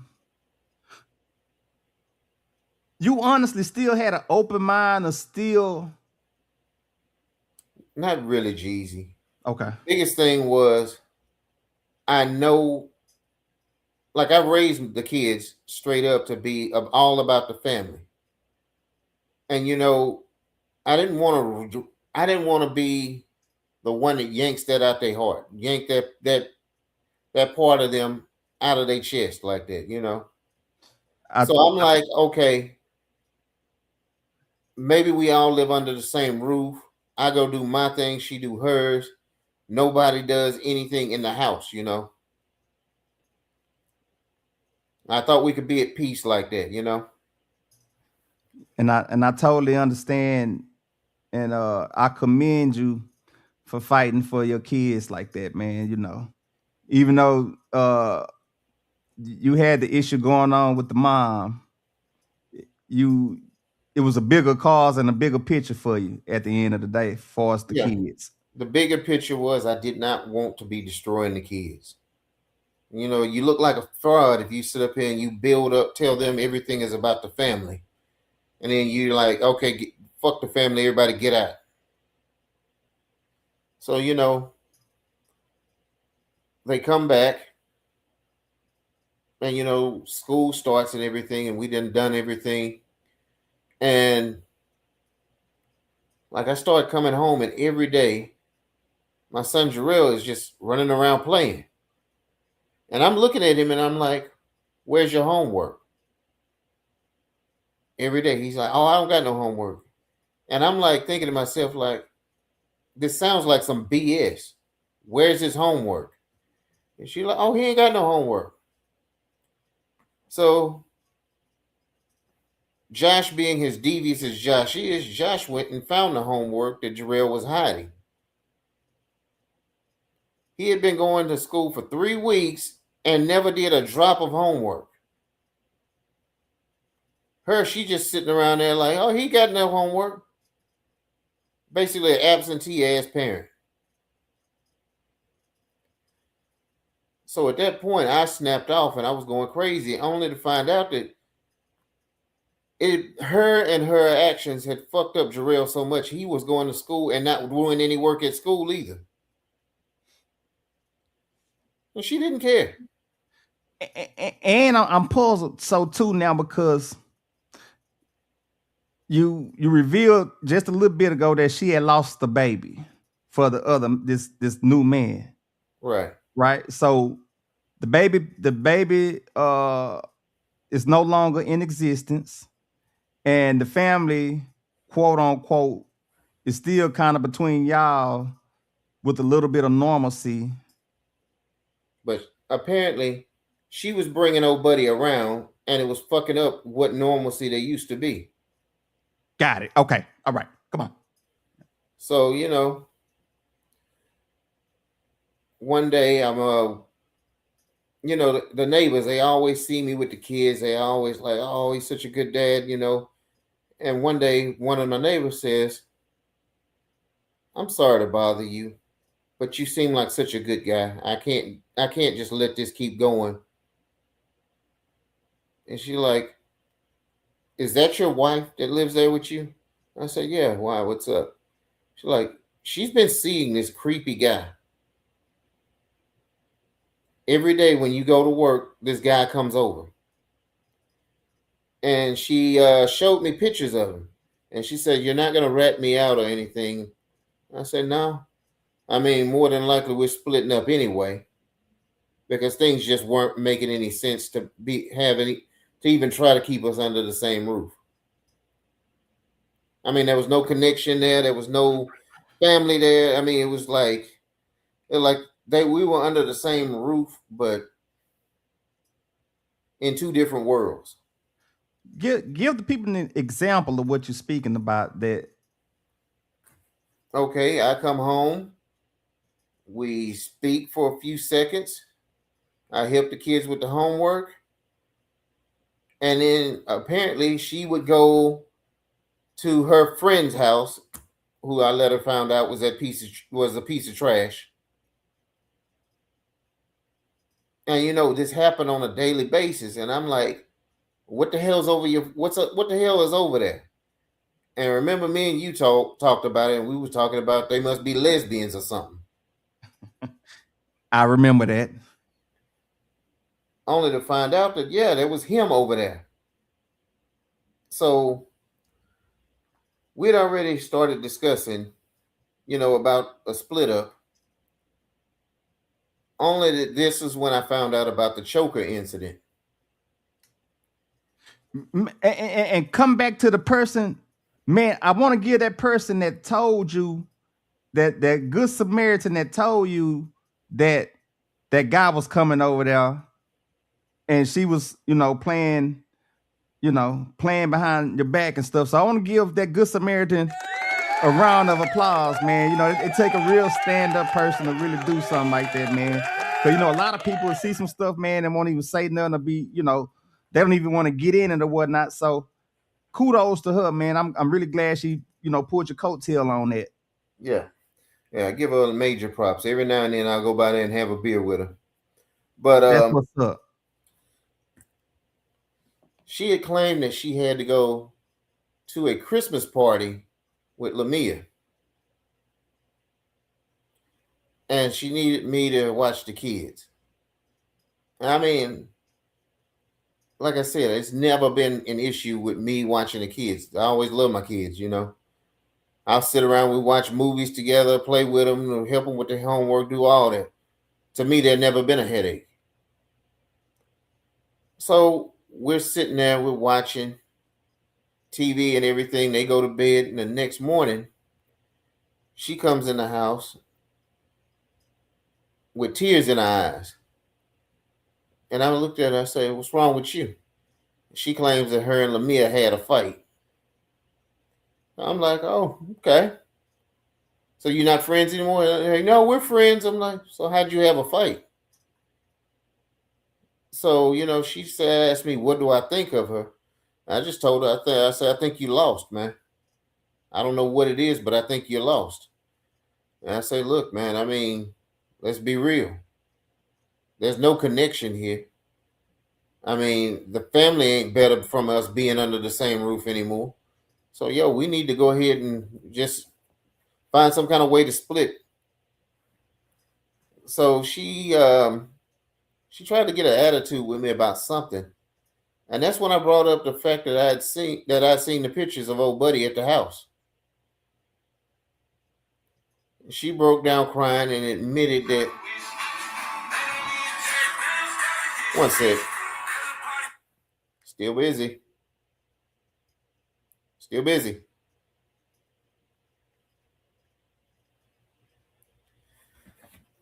you honestly still had an open mind or still? Not really, Jeezy. Okay. Biggest thing was, I know, like, I raised the kids straight up to be all about the family. And I didn't want to be the one that yanks that out their heart, yank that part of them out of their chest like that, So I'm like, okay, maybe we all live under the same roof. I go do my thing, she do hers. Nobody does anything in the house, I thought we could be at peace like that, And I totally understand, and I commend you for fighting for your kids like that, man. Even though you had the issue going on with the mom, it was a bigger cause and a bigger picture for you at the end of the day, as far as the kids. The bigger picture was, I did not want to be destroying the kids. You look like a fraud if you sit up here and you build up, tell them everything is about the family. And then you're like, okay, fuck the family, everybody get out. So, they come back and, school starts and everything, and we done everything. And like, I started coming home, and every day my son Jarrell is just running around playing. And I'm looking at him and I'm like, where's your homework? Every day he's like, oh, I don't got no homework. And I'm like thinking to myself, like, this sounds like some BS. Where's his homework? And she's like, oh, he ain't got no homework. So Josh, being as devious as Josh is, Josh went and found the homework that Jarrell was hiding. He had been going to school for 3 weeks and never did a drop of homework. She just sitting around there like, oh, he got no homework. Basically an absentee ass parent. So at that point, I snapped off and I was going crazy, only to find out that her and her actions had fucked up Jarrell so much he was going to school and not doing any work at school either. And she didn't care. And I'm puzzled so too now because you revealed just a little bit ago that she had lost the baby for this new man. Right. So the baby is no longer in existence, and the family, quote unquote, is still kind of between y'all with a little bit of normalcy. But apparently she was bringing old buddy around and it was fucking up what normalcy they used to be. Got it. Okay. All right. Come on. So, one day I'm, the neighbors, they always see me with the kids. They always like, oh, he's such a good dad, And one day, one of my neighbors says, I'm sorry to bother you, but you seem like such a good guy. I can't just let this keep going. And she like, is that your wife that lives there with you? I said, yeah. Why? What's up? She's like, she's been seeing this creepy guy. Every day when you go to work, this guy comes over. And she showed me pictures of him. And she said, you're not going to rat me out or anything. I said, no. I mean, more than likely we're splitting up anyway. because things just weren't making any sense to even try to keep us under the same roof. I mean, there was no connection there. There was no family there. I mean, it was like we were under the same roof, but in two different worlds. Give the people an example of what you're speaking about. That Okay, I come home. We speak for a few seconds. I help the kids with the homework. And then apparently she would go to her friend's house, who I later found out was a piece of trash. And this happened on a daily basis. And I'm like, what the hell's over your what the hell is over there? And remember, me and you talked about it, and we were talking about they must be lesbians or something. I remember that. Only to find out that, yeah, there was him over there. So we'd already started discussing, about a split up. Only that this is when I found out about the choker incident. And come back to the person, man. I want to give that person that told you that good Samaritan that told you that guy was coming over there, and she was, playing behind your back and stuff. So I want to give that good Samaritan a round of applause, man. It take a real stand-up person to really do something like that, man. Because a lot of people see some stuff, man, and won't even say nothing, to be, they don't even want to get in it or whatnot. So kudos to her, man. I'm really glad she, pulled your coattail on that. Yeah. I give her major props. Every now and then I'll go by there and have a beer with her. But that's what's up. She had claimed that she had to go to a Christmas party with Lamia. And she needed me to watch the kids. I mean, like I said, it's never been an issue with me watching the kids. I always love my kids, I'll sit around, we watch movies together, play with them, help them with their homework, do all that. To me, there's never been a headache. So we're sitting there, we're watching TV and everything. They go to bed, and the next morning, she comes in the house with tears in her eyes. And I looked at her, I said, "What's wrong with you?" She claims that her and Lamia had a fight. I'm like, "Oh, okay. So you're not friends anymore?" Hey, no, we're friends. I'm like, "So how'd you have a fight?" So, she asked me, what do I think of her? I just told her, I said, I think you lost, man. I don't know what it is, but I think you're lost. And I say, look, man, I mean, let's be real. There's no connection here. I mean, the family ain't better from us being under the same roof anymore. So, we need to go ahead and just find some kind of way to split. So she tried to get an attitude with me about something. And that's when I brought up the fact that I'd seen the pictures of old buddy at the house. She broke down crying and admitted that. One sec. Still busy. Still busy.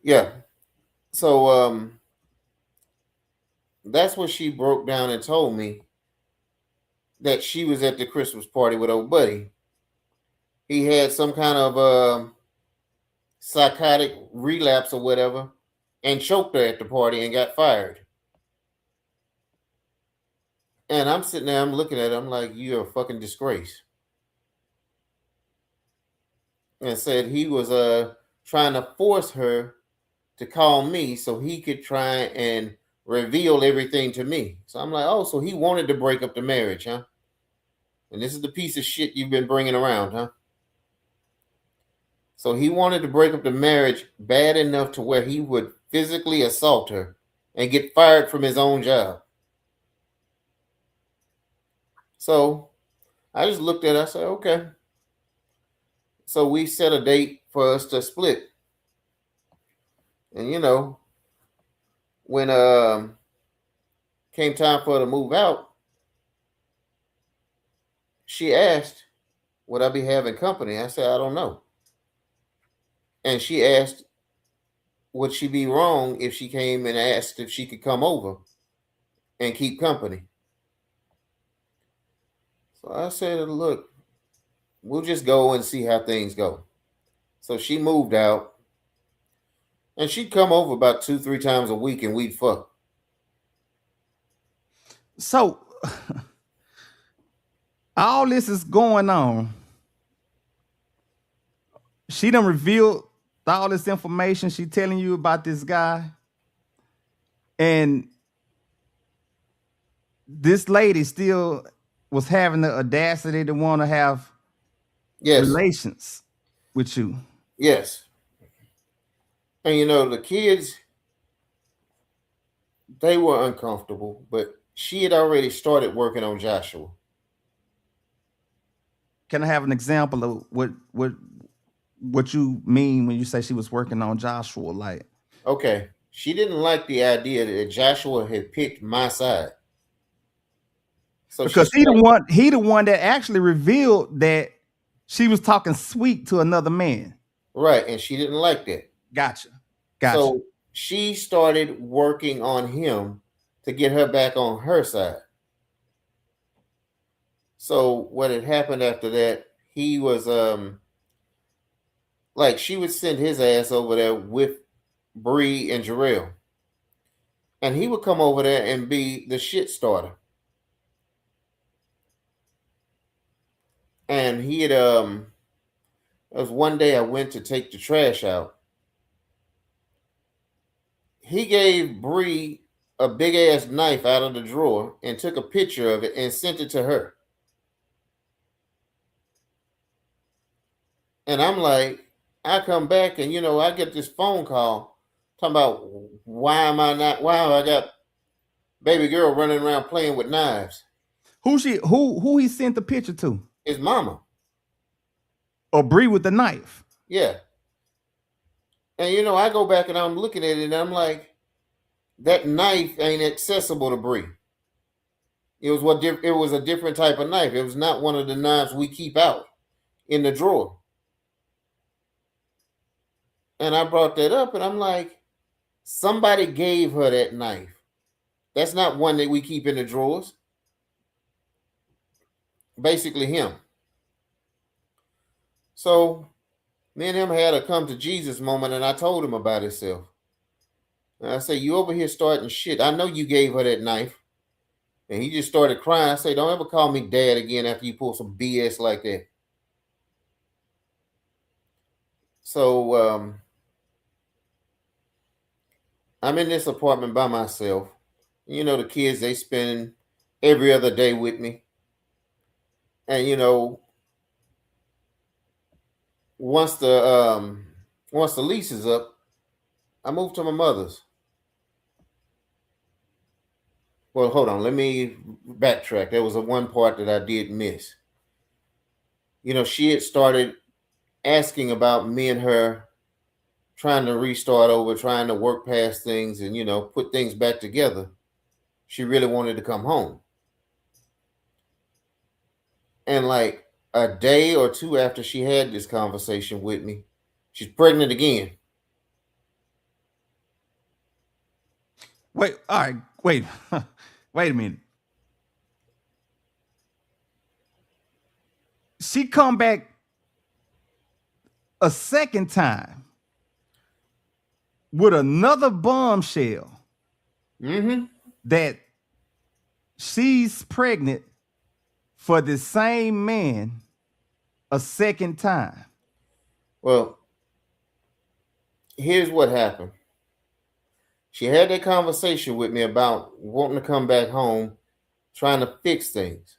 Yeah. So that's what she broke down and told me, that she was at the Christmas party with old buddy. He had some kind of psychotic relapse or whatever, and choked her at the party and got fired. And I'm sitting there, I'm looking at her, I'm like, you're a fucking disgrace. And said he was trying to force her to call me so he could try and reveal everything to me. So I'm like, oh, so he wanted to break up the marriage, huh? And this is the piece of shit you've been bringing around, huh? So he wanted to break up the marriage bad enough to where he would physically assault her and get fired from his own job. So I just looked at it, I said, okay. So we set a date for us to split. And when came time for her to move out, she asked, would I be having company? I said, I don't know. And she asked, would she be wrong if she came and asked if she could come over and keep company? So I said, look, we'll just go and see how things go. So she moved out, and she'd come over about 2-3 times a week, and we'd fuck. So all this is going on. She done revealed all this information she telling you about this guy. And this lady still was having the audacity to want to have relations with you. Yes. And you know, the kids, they were uncomfortable, but she had already started working on Joshua. Can I have an example of what you mean when you say she was working on Joshua? Like, okay, she didn't like the idea that Joshua had picked my side. So because he the one that actually revealed that she was talking sweet to another man. Right, and she didn't like that. Gotcha. So she started working on him to get her back on her side. So what had happened after that, he was like, she would send his ass over there with Bree and Jarrell. And he would come over there and be the shit starter. And he had it was one day I went to take the trash out. He gave Bree a big ass knife out of the drawer and took a picture of it and sent it to her. And I'm like, I come back and, you know, I get this phone call talking about why I got baby girl running around playing with knives. Who he sent the picture to? His mama. Or Bree with the knife. Yeah. And, you know, I go back and I'm looking at it and I'm like, that knife ain't accessible to Bree. It was a different type of knife. It was not one of the knives we keep out in the drawer. And I brought that up and I'm like, somebody gave her that knife. That's not one that we keep in the drawers. Basically him. So me and him had a come to Jesus moment, and I told him about himself. And I say, you over here starting shit. I know you gave her that knife. And he just started crying. I say, don't ever call me dad again after you pull some BS like that. So I'm in this apartment by myself. You know, the kids, they spend every other day with me. And, you know, once the lease is up, I moved to my mother's. Well, hold on. Let me backtrack. There was one part that I did miss. You know, she had started asking about me and her trying to restart over, trying to work past things and, you know, put things back together. She really wanted to come home. And like a day or two after she had this conversation with me, she's pregnant again. Wait, all right, wait. Wait a minute. She come back a second time with another bombshell that she's pregnant for the same man a second time. Well, here's what happened. She had that conversation with me about wanting to come back home, trying to fix things.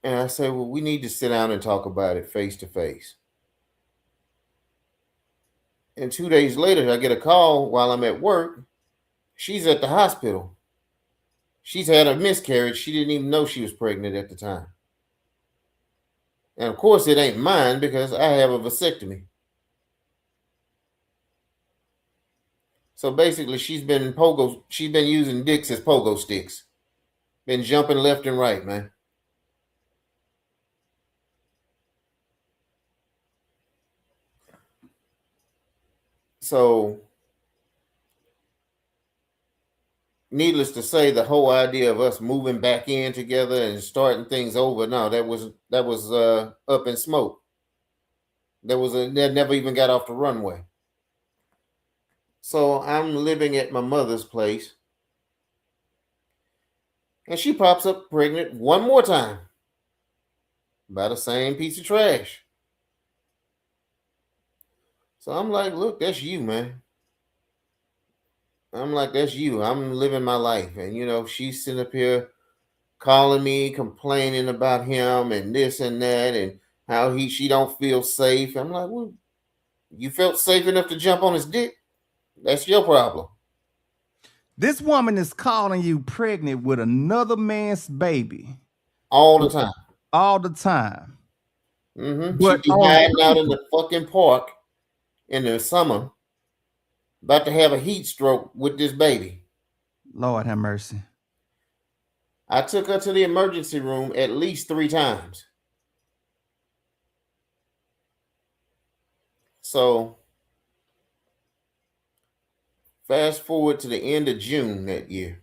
And I said, well, we need to sit down and talk about it face to face. And 2 days later, I get a call while I'm at work. She's at the hospital. She's had a miscarriage. She didn't even know she was pregnant at the time. And of course, it ain't mine because I have a vasectomy. So basically, she's been using dicks as pogo sticks. Been jumping left and right, man. So, needless to say, the whole idea of us moving back in together and starting things over, no, that was up in smoke. That never even got off the runway. So I'm living at my mother's place, and she pops up pregnant one more time by the same piece of trash. So I'm like, look, that's you, man. I'm like, that's you. I'm living my life. And she's sitting up here calling me, complaining about him and this and that, and how she don't feel safe. I'm like, well, you felt safe enough to jump on his dick? That's your problem. This woman is calling you pregnant with another man's baby All the time. all the time. Mm-hmm. But She'd be hiding out in the fucking park in the summer, about to have a heat stroke with this baby. Lord have mercy. I took her to the emergency room at least 3 times. So, fast forward to the end of June that year.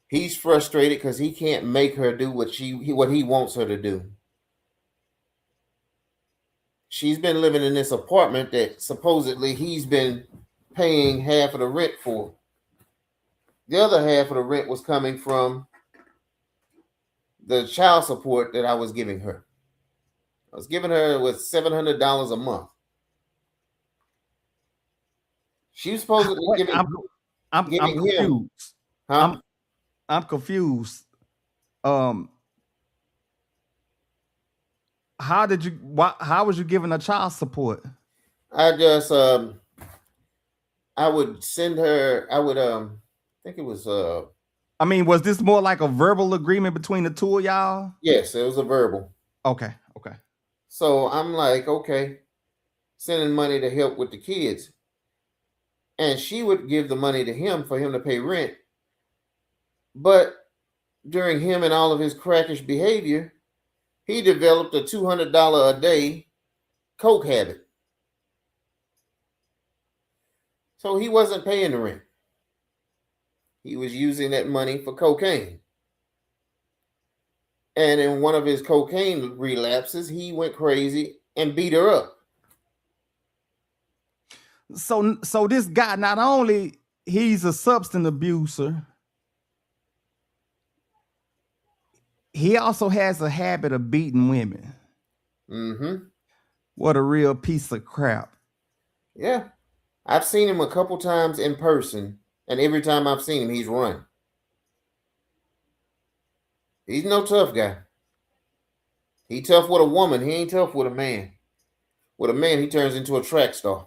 He's frustrated because he can't make her do what he wants her to do. She's been living in this apartment that supposedly he's been paying half of the rent for. The other half of the rent was coming from the child support that I was giving her. I was giving her with $700 a month. She was supposedly giving I'm him. confused. Huh? I'm confused. How was you giving her child support? I just I would send her. I would I think it was I mean, was this more like a verbal agreement between the two of y'all? Yes, it was a verbal. Okay. So I'm like, okay, sending money to help with the kids. And she would give the money to him for him to pay rent. But during him and all of his crackish behavior, he developed a $200 a day coke habit. So he wasn't paying the rent. He was using that money for cocaine. And in one of his cocaine relapses, he went crazy and beat her up. So this guy, not only he's a substance abuser, he also has a habit of beating women. Mm-hmm. What a real piece of crap. Yeah. I've seen him a couple times in person, and every time I've seen him, he's run. He's no tough guy. He tough with a woman. He ain't tough with a man. With a man, he turns into a track star.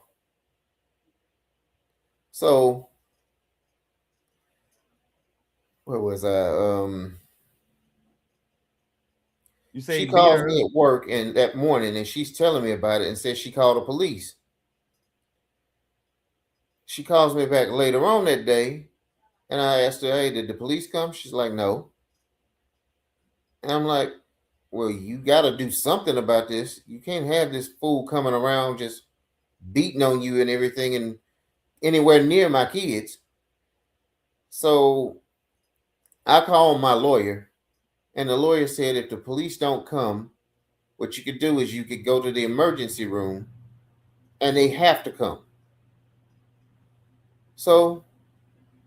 So, where was I? You say she calls me at work and that morning, and she's telling me about it and says she called the police. She calls me back later on that day, and I asked her, "Hey, did the police come?" She's like, "No." And I'm like, well, you got to do something about this. You can't have this fool coming around just beating on you and everything and anywhere near my kids. So I called my lawyer, and the lawyer said if the police don't come, what you could do is you could go to the emergency room, and they have to come. So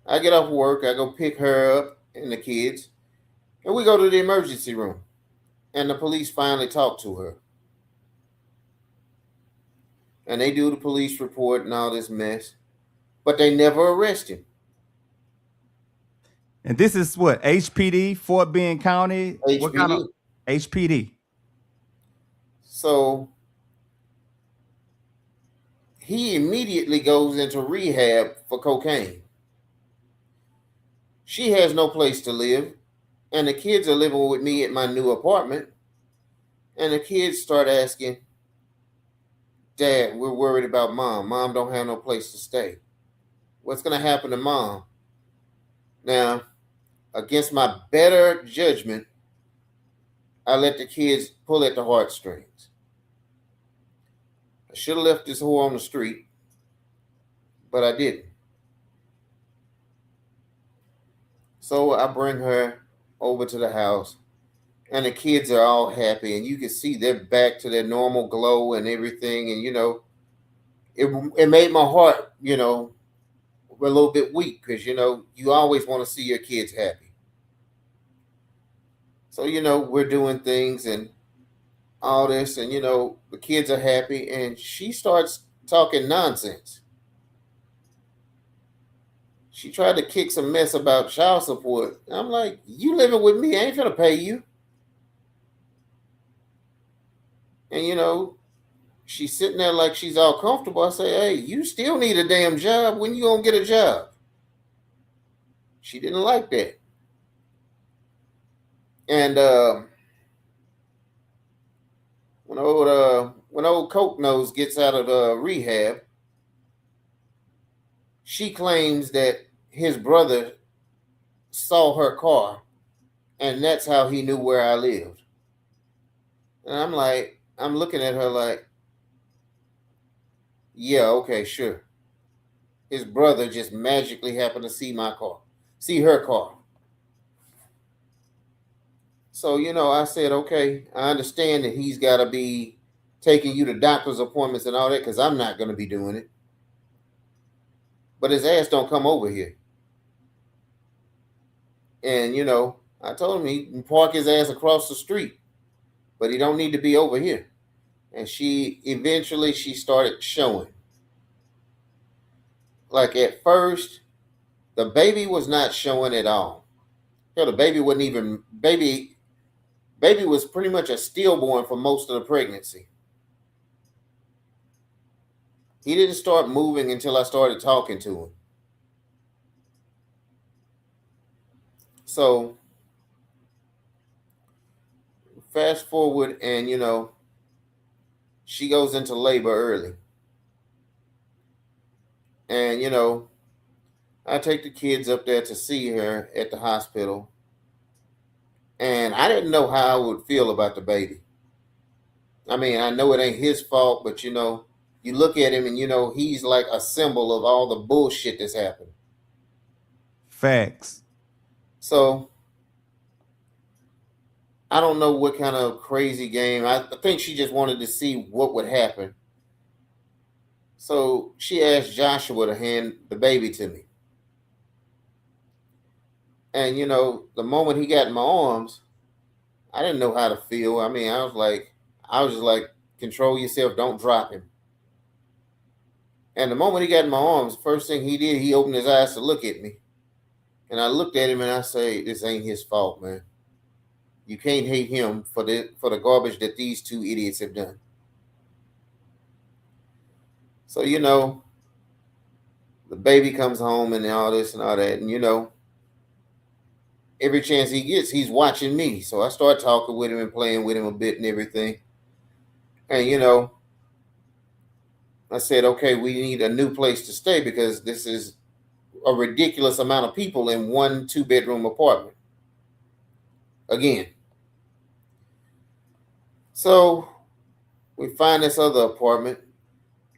I get off work, I go pick her up and the kids, and we go to the emergency room. And the police finally talk to her. And they do the police report and all this mess, but they never arrest him. And this is what, HPD, Fort Bend County? HPD. What kind of HPD? So he immediately goes into rehab for cocaine. She has no place to live, and the kids are living with me at my new apartment. And the kids start asking, Dad, we're worried about Mom. Mom don't have no place to stay. What's going to happen to Mom? Now, against my better judgment, I let the kids pull at the heartstrings. I should have left this whore on the street, but I didn't. So I bring her over to the house, and the kids are all happy, and you can see they're back to their normal glow and everything. And it made my heart, a little bit weak, because you always want to see your kids happy. So we're doing things and all this, and the kids are happy, and she starts talking nonsense. She tried to kick some mess about child support. I'm like, you living with me, I ain't gonna pay you. And she's sitting there like she's all comfortable. I say, hey, you still need a damn job. When you gonna get a job? She didn't like that. And when old Coke Nose gets out of rehab, she claims that his brother saw her car, and that's how he knew where I lived. And I'm looking at her like, yeah, okay, sure. His brother just magically happened to see her car. So, I said, okay, I understand that he's got to be taking you to doctor's appointments and all that, because I'm not going to be doing it. But his ass don't come over here. And, I told him he can park his ass across the street, but he don't need to be over here. And she started showing. Like at first, the baby was not showing at all. The baby wasn't even, baby was pretty much a stillborn for most of the pregnancy. He didn't start moving until I started talking to him. So, fast forward, and she goes into labor early. And I take the kids up there to see her at the hospital. And I didn't know how I would feel about the baby. I mean, I know it ain't his fault, but you look at him and he's like a symbol of all the bullshit that's happened. Facts. So I don't know what kind of crazy game. I think she just wanted to see what would happen. So she asked Joshua to hand the baby to me. And the moment he got in my arms, I didn't know how to feel. I mean, I was just like, control yourself, don't drop him. And the moment he got in my arms, the first thing he did, he opened his eyes to look at me. And I looked at him and I say, this ain't his fault, man. You can't hate him for the garbage that these two idiots have done. So, the baby comes home and all this and all that. And, every chance he gets, he's watching me. So I start talking with him and playing with him a bit and everything. And, I said, okay, we need a new place to stay because this is a ridiculous amount of people in one 2-bedroom apartment. Again. So we find this other apartment,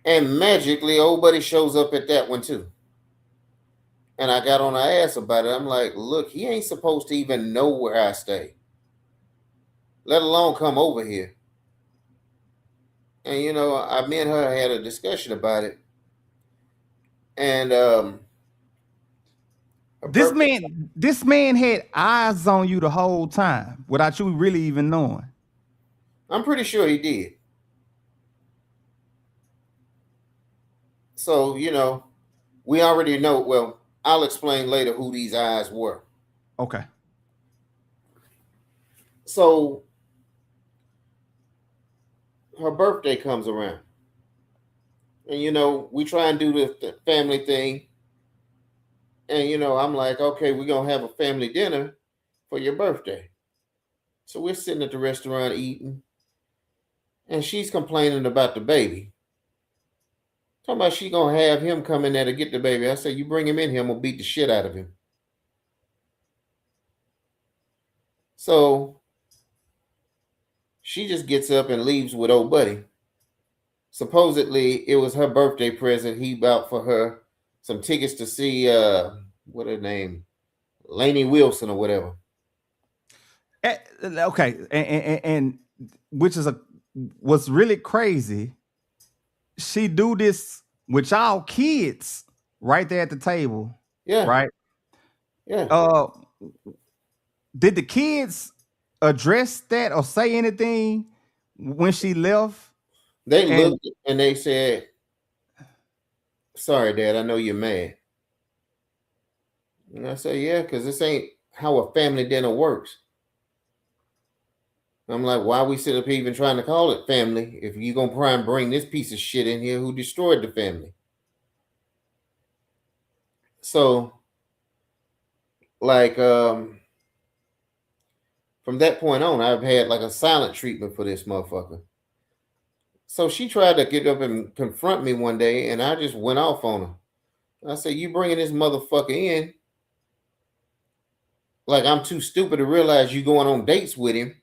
and magically old buddy shows up at that one too. And I got on her ass about it. I'm like, look, he ain't supposed to even know where I stay, let alone come over here. And me and her had a discussion about it. And this man had eyes on you the whole time without you really even knowing. I'm pretty sure he did. So, we already know. Well, I'll explain later who these eyes were. Okay. So, her birthday comes around. And, we try and do the family thing. And, I'm like, okay, we're going to have a family dinner for your birthday. So we're sitting at the restaurant eating. And she's complaining about the baby. Talking about she gonna have him come in there to get the baby. I said, you bring him in here, I'm gonna beat the shit out of him. So she just gets up and leaves with old buddy. Supposedly it was her birthday present. He bought for her some tickets to see what her name, Lainey Wilson or whatever. Okay, and which is what's really crazy. She do this with y'all kids right there at the table. Yeah. Right. Yeah. Did the kids address that or say anything when she left? They looked and they said, sorry, Dad, I know you're mad. And I said, yeah, because this ain't how a family dinner works. I'm like, why we sit up here even trying to call it family if you're going to try and bring this piece of shit in here who destroyed the family? So, like, from that point on, I've had like a silent treatment for this motherfucker. So she tried to get up and confront me one day, and I just went off on her. I said, you bringing this motherfucker in like I'm too stupid to realize you going on dates with him.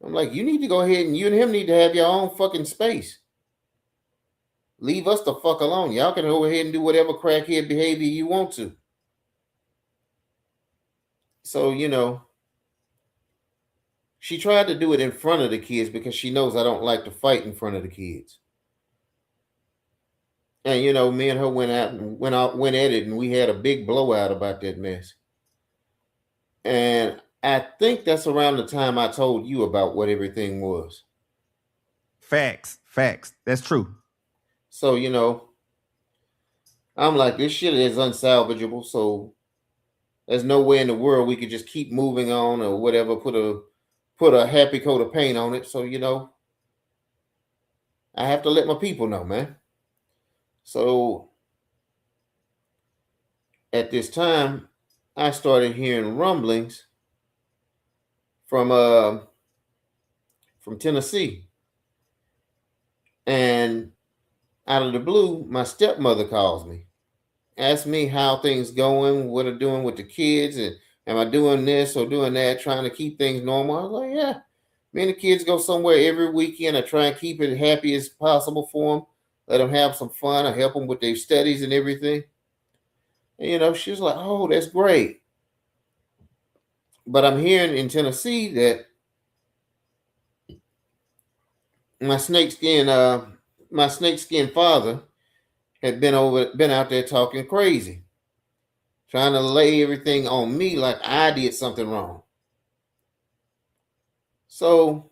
I'm like, you need to go ahead and you and him need to have your own fucking space. Leave us the fuck alone. Y'all can go ahead and do whatever crackhead behavior you want to. So, you know, she tried to do it in front of the kids because she knows I don't like to fight in front of the kids. And, you know, me and her went at it, and we had a big blowout about that mess. And I think that's around the time I told you about what everything was. Facts. That's true. So, you know, I'm like, this shit is unsalvageable. So there's no way in the world we could just keep moving on or whatever, put a happy coat of paint on it. So, you know, I have to let my people know, man. So at this time, I started hearing rumblings from Tennessee. And out of the blue, my stepmother calls me, asks me how things going, what are doing with the kids, and am I doing this or doing that, trying to keep things normal. I was like, yeah. Me and the kids go somewhere every weekend. I try and keep it happy as possible for them. Let them have some fun. I help them with their studies and everything. And, you know, she was like, oh, that's great. But I'm hearing in Tennessee that my snakeskin father had been out there talking crazy, trying to lay everything on me like I did something wrong. So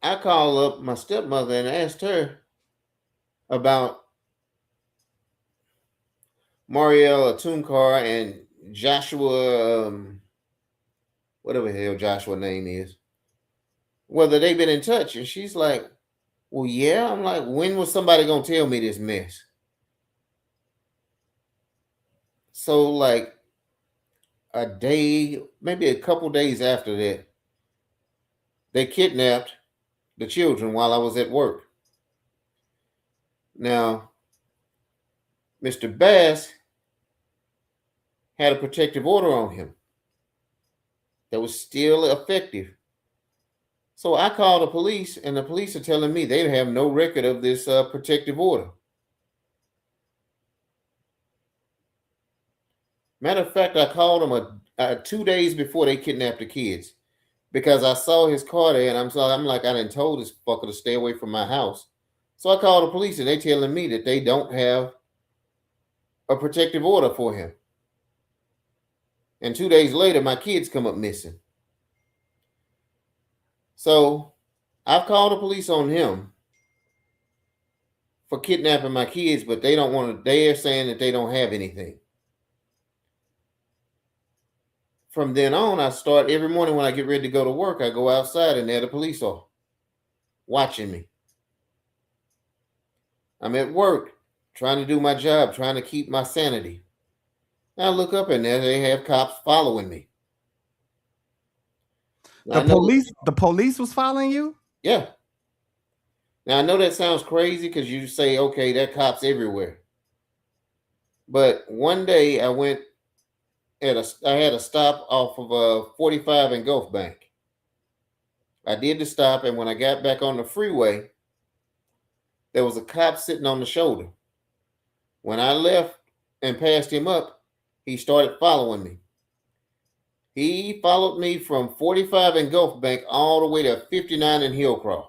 I called up my stepmother and asked her about Marielle Atumkar and Joshua, whatever the hell Joshua name is, whether they've been in touch. And she's like, well, yeah. I'm like, when was somebody going to tell me this mess? So like a day, maybe a couple days after that, they kidnapped the children while I was at work. Now, Mr. Bass had a protective order on him that was still effective. So I called the police, and the police are telling me they have no record of this protective order. Matter of fact, I called him 2 days before they kidnapped the kids because I saw his car there, and I'm like, I didn't told this fucker to stay away from my house. So I called the police, and they telling me that they don't have a protective order for him. And 2 days later, my kids come up missing. So I've called the police on him for kidnapping my kids, but they don't want to. They are saying that they don't have anything. From then on, I start every morning when I get ready to go to work, I go outside and there the police are watching me. I'm at work trying to do my job, trying to keep my sanity. I look up and there they have cops following me. The police was following you? Yeah. Now I know that sounds crazy because you say, okay, that cop's everywhere. But one day I had a stop off of 45 in Gulf Bank. I did the stop, and when I got back on the freeway, there was a cop sitting on the shoulder. When I left and passed him up, he started following me. He followed me from 45 in Gulf Bank all the way to 59 in Hillcroft.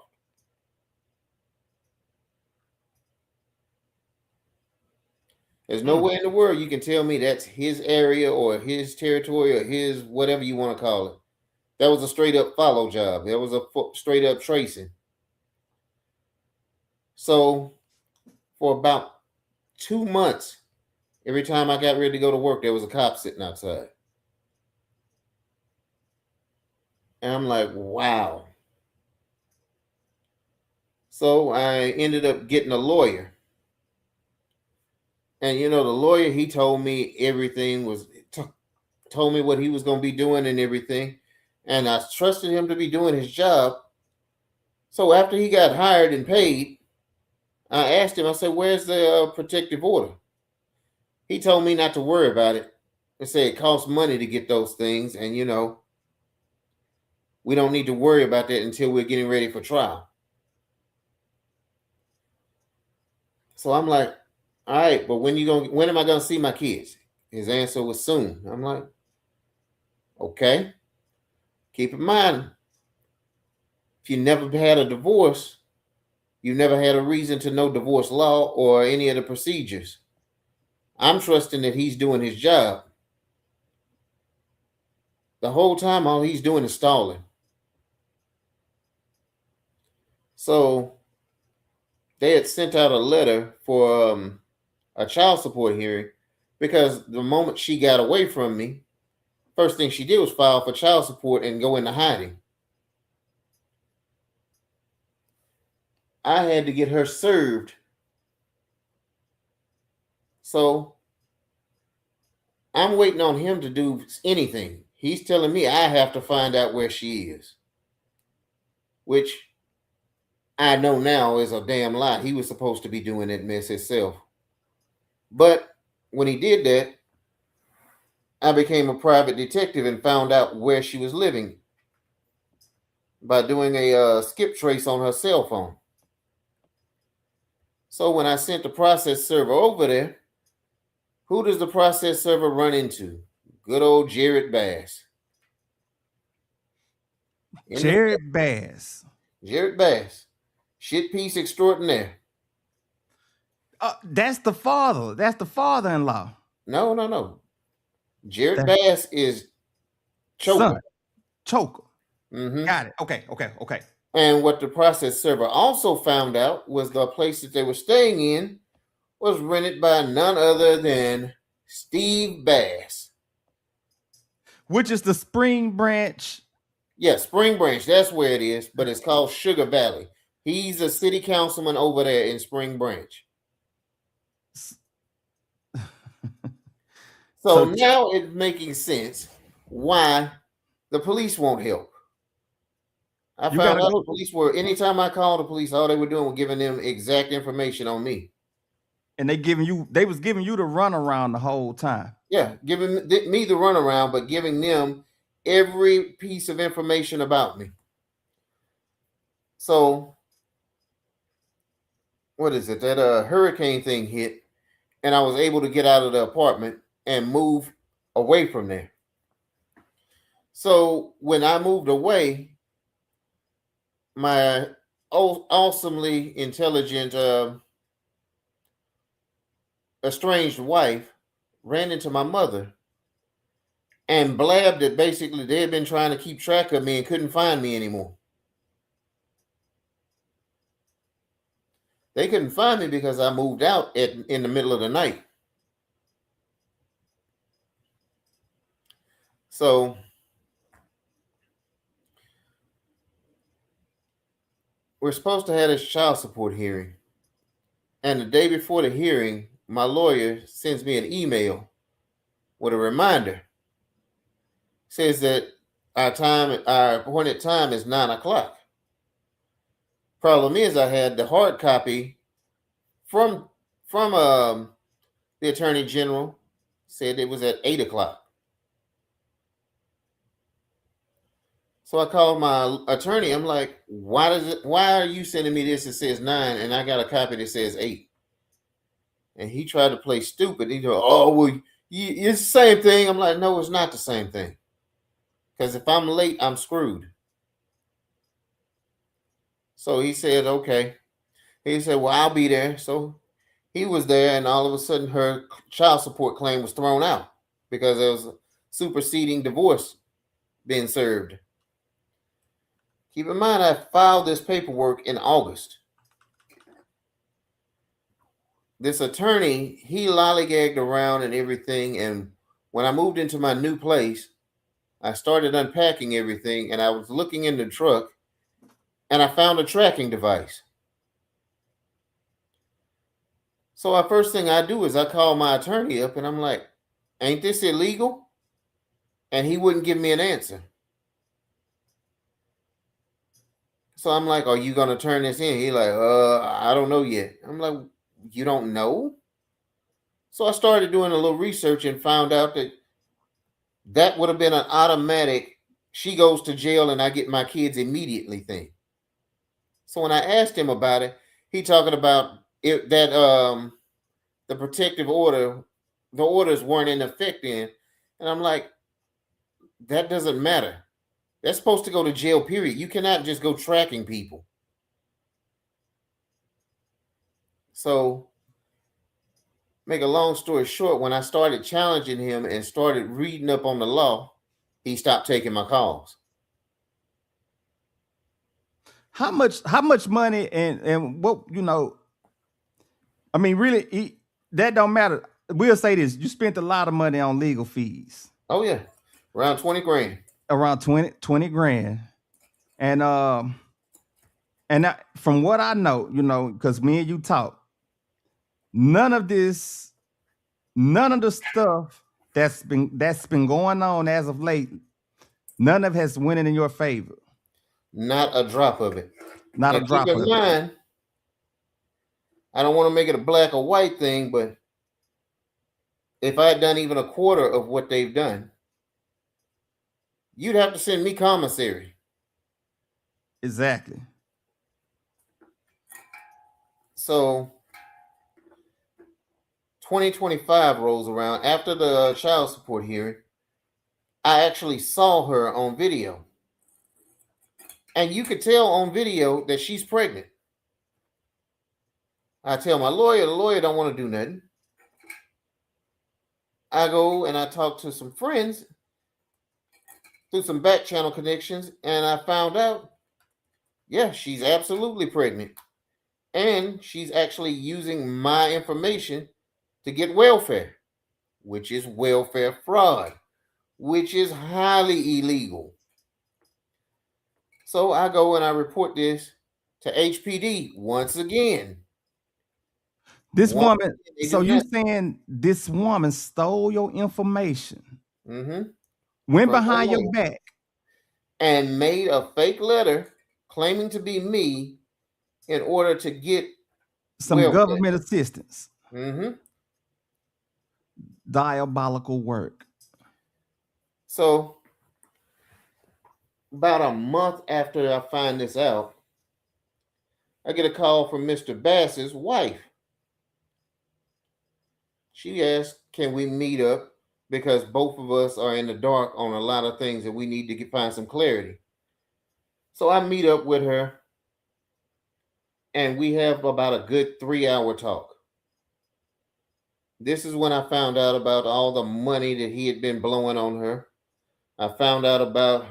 There's no way in the world you can tell me that's his area or his territory or his whatever you want to call it. That was a straight up follow job. That was a straight up tracing. So for about 2 months, every time I got ready to go to work, there was a cop sitting outside. And I'm like, wow. So I ended up getting a lawyer. And the lawyer, he told me everything told me what he was going to be doing and everything. And I trusted him to be doing his job. So after he got hired and paid, I asked him, I said, where's the protective order? He told me not to worry about it. He said it costs money to get those things. And, we don't need to worry about that until we're getting ready for trial. So I'm like, all right, but when am I going to see my kids? His answer was soon. I'm like, okay. Keep in mind, if you never had a divorce, you never had a reason to know divorce law or any of the procedures. I'm trusting that he's doing his job. The whole time, all he's doing is stalling. So they had sent out a letter for a child support hearing because the moment she got away from me, first thing she did was file for child support and go into hiding. I had to get her served. So I'm waiting on him to do anything. He's telling me I have to find out where she is, which I know now is a damn lie. He was supposed to be doing that mess himself. But when he did that, I became a private detective and found out where she was living by doing a skip trace on her cell phone. So when I sent the process server over there, who does the process server run into? Good old Jared Bass. Jared Bass. Jared Bass. Shit piece extraordinaire. That's the father. That's the father-in-law. No. Jared Bass is Choker. Son. Choker. Mm-hmm. Got it. Okay. And what the process server also found out was the place that they were staying in was rented by none other than Steve Bass. Which is the Spring Branch. Yeah, Spring Branch. That's where it is, but it's called Sugar Valley. He's a city councilman over there in Spring Branch. So now it's making sense why the police won't help. I found out the police were, anytime I called the police, all they were doing was giving them exact information on me. And they was giving you the runaround the whole time. Yeah, giving me the runaround, but giving them every piece of information about me. So, what is it? That hurricane thing hit, and I was able to get out of the apartment and move away from there. So when I moved away, my awesomely intelligent estranged wife ran into my mother and blabbed that basically they had been trying to keep track of me and couldn't find me anymore. They couldn't find me because I moved out in the middle of the night. So we're supposed to have this child support hearing. And the day before the hearing, my lawyer sends me an email with a reminder. Says that our appointed time is 9:00. Problem is, I had the hard copy from the Attorney General, said it was at 8 o'clock. So I called my attorney. I'm like, why are you sending me this that says 9 and I got a copy that says 8? And he tried to play stupid. He go, oh, well, it's the same thing. I'm like, no, it's not the same thing. Because if I'm late, I'm screwed. So he said, okay. He said, well, I'll be there. So he was there, and all of a sudden her child support claim was thrown out because there was a superseding divorce being served. Keep in mind, I filed this paperwork in August. This attorney, he lollygagged around and everything, and when I moved into my new place, I started unpacking everything, and I was looking in the truck, and I found a tracking device. So the first thing I do is I call my attorney up, and I'm like, ain't this illegal? And he wouldn't give me an answer. So I'm like, are you going to turn this in? He's like, I don't know yet. I'm like, you don't know? So I started doing a little research and found out that would have been an automatic, she goes to jail and I get my kids immediately thing. So when I asked him about it, he talking about it, that the protective order, the orders weren't in effect then. And I'm like, that doesn't matter. They're supposed to go to jail, period. You cannot just go tracking people. So, make a long story short, when I started challenging him and started reading up on the law, he stopped taking my calls. How much money and what, I mean, really, that don't matter. We'll say this: you spent a lot of money on legal fees. Oh yeah, around 20 grand. Around 20 grand, and from what I know, because me and you talk, none of the stuff that's been going on as of late, none of it has went in your favor. Not a drop of it. Not a drop of it. Keep in mind, I don't want to make it a black or white thing, but if I had done even a quarter of what they've done, you'd have to send me commissary. Exactly. So 2025 rolls around. After the child support hearing, I actually saw her on video. And you could tell on video that she's pregnant. I tell my lawyer, the lawyer don't want to do nothing. I go and I talk to some friends through some back channel connections, and I found out, yeah, she's absolutely pregnant. And she's actually using my information to get welfare, which is welfare fraud, which is highly illegal. So I go and I report this to HPD once again. This woman, so you're saying this woman stole your information, went behind your back, and made a fake letter claiming to be me in order to get some government assistance. Diabolical work. So about a month after I find this out, I get a call from Mr. Bass's wife. She asked, can we meet up? Because both of us are in the dark on a lot of things that we need to find some clarity. So I meet up with her, and we have about a good 3-hour talk. This is when I found out about all the money that he had been blowing on her. I found out about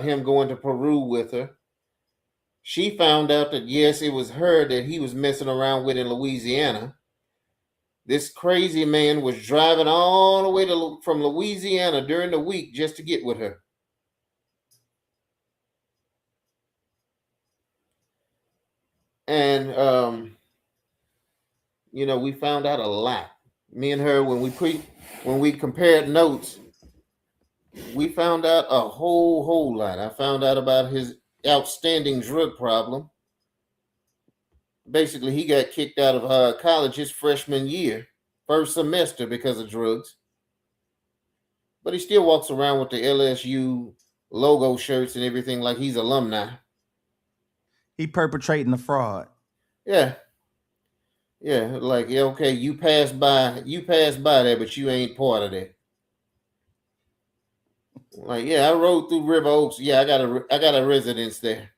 him going to Peru with her. She found out that, yes, it was her that he was messing around with in Louisiana. This crazy man was driving all the way from Louisiana during the week just to get with her. And, we found out a lot. Me and her, when we compared notes, we found out a whole lot. I found out about his outstanding drug problem. basically he got kicked out of college his freshman year, first semester, because of drugs. But he still walks around with the LSU logo shirts and everything like he's alumni. He perpetrating the fraud. Yeah. Yeah, like yeah, okay, you passed by there, but you ain't part of that. Like, yeah, I rode through River Oaks. Yeah, I got a residence there.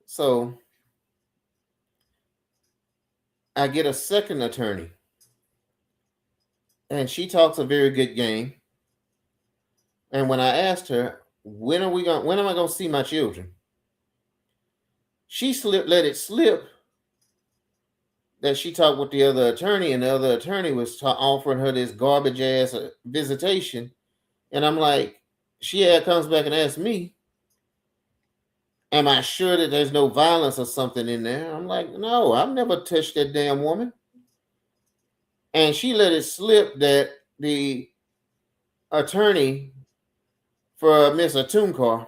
So I get a second attorney, and she talks a very good game. And when I asked her, when am I gonna see my children? She let it slip that she talked with the other attorney, and the other attorney was offering her this garbage ass visitation. And I'm like, she comes back and asks me, am I sure that there's no violence or something in there? I'm like, no, I've never touched that damn woman. And she let it slip that the attorney for Miss Atumkar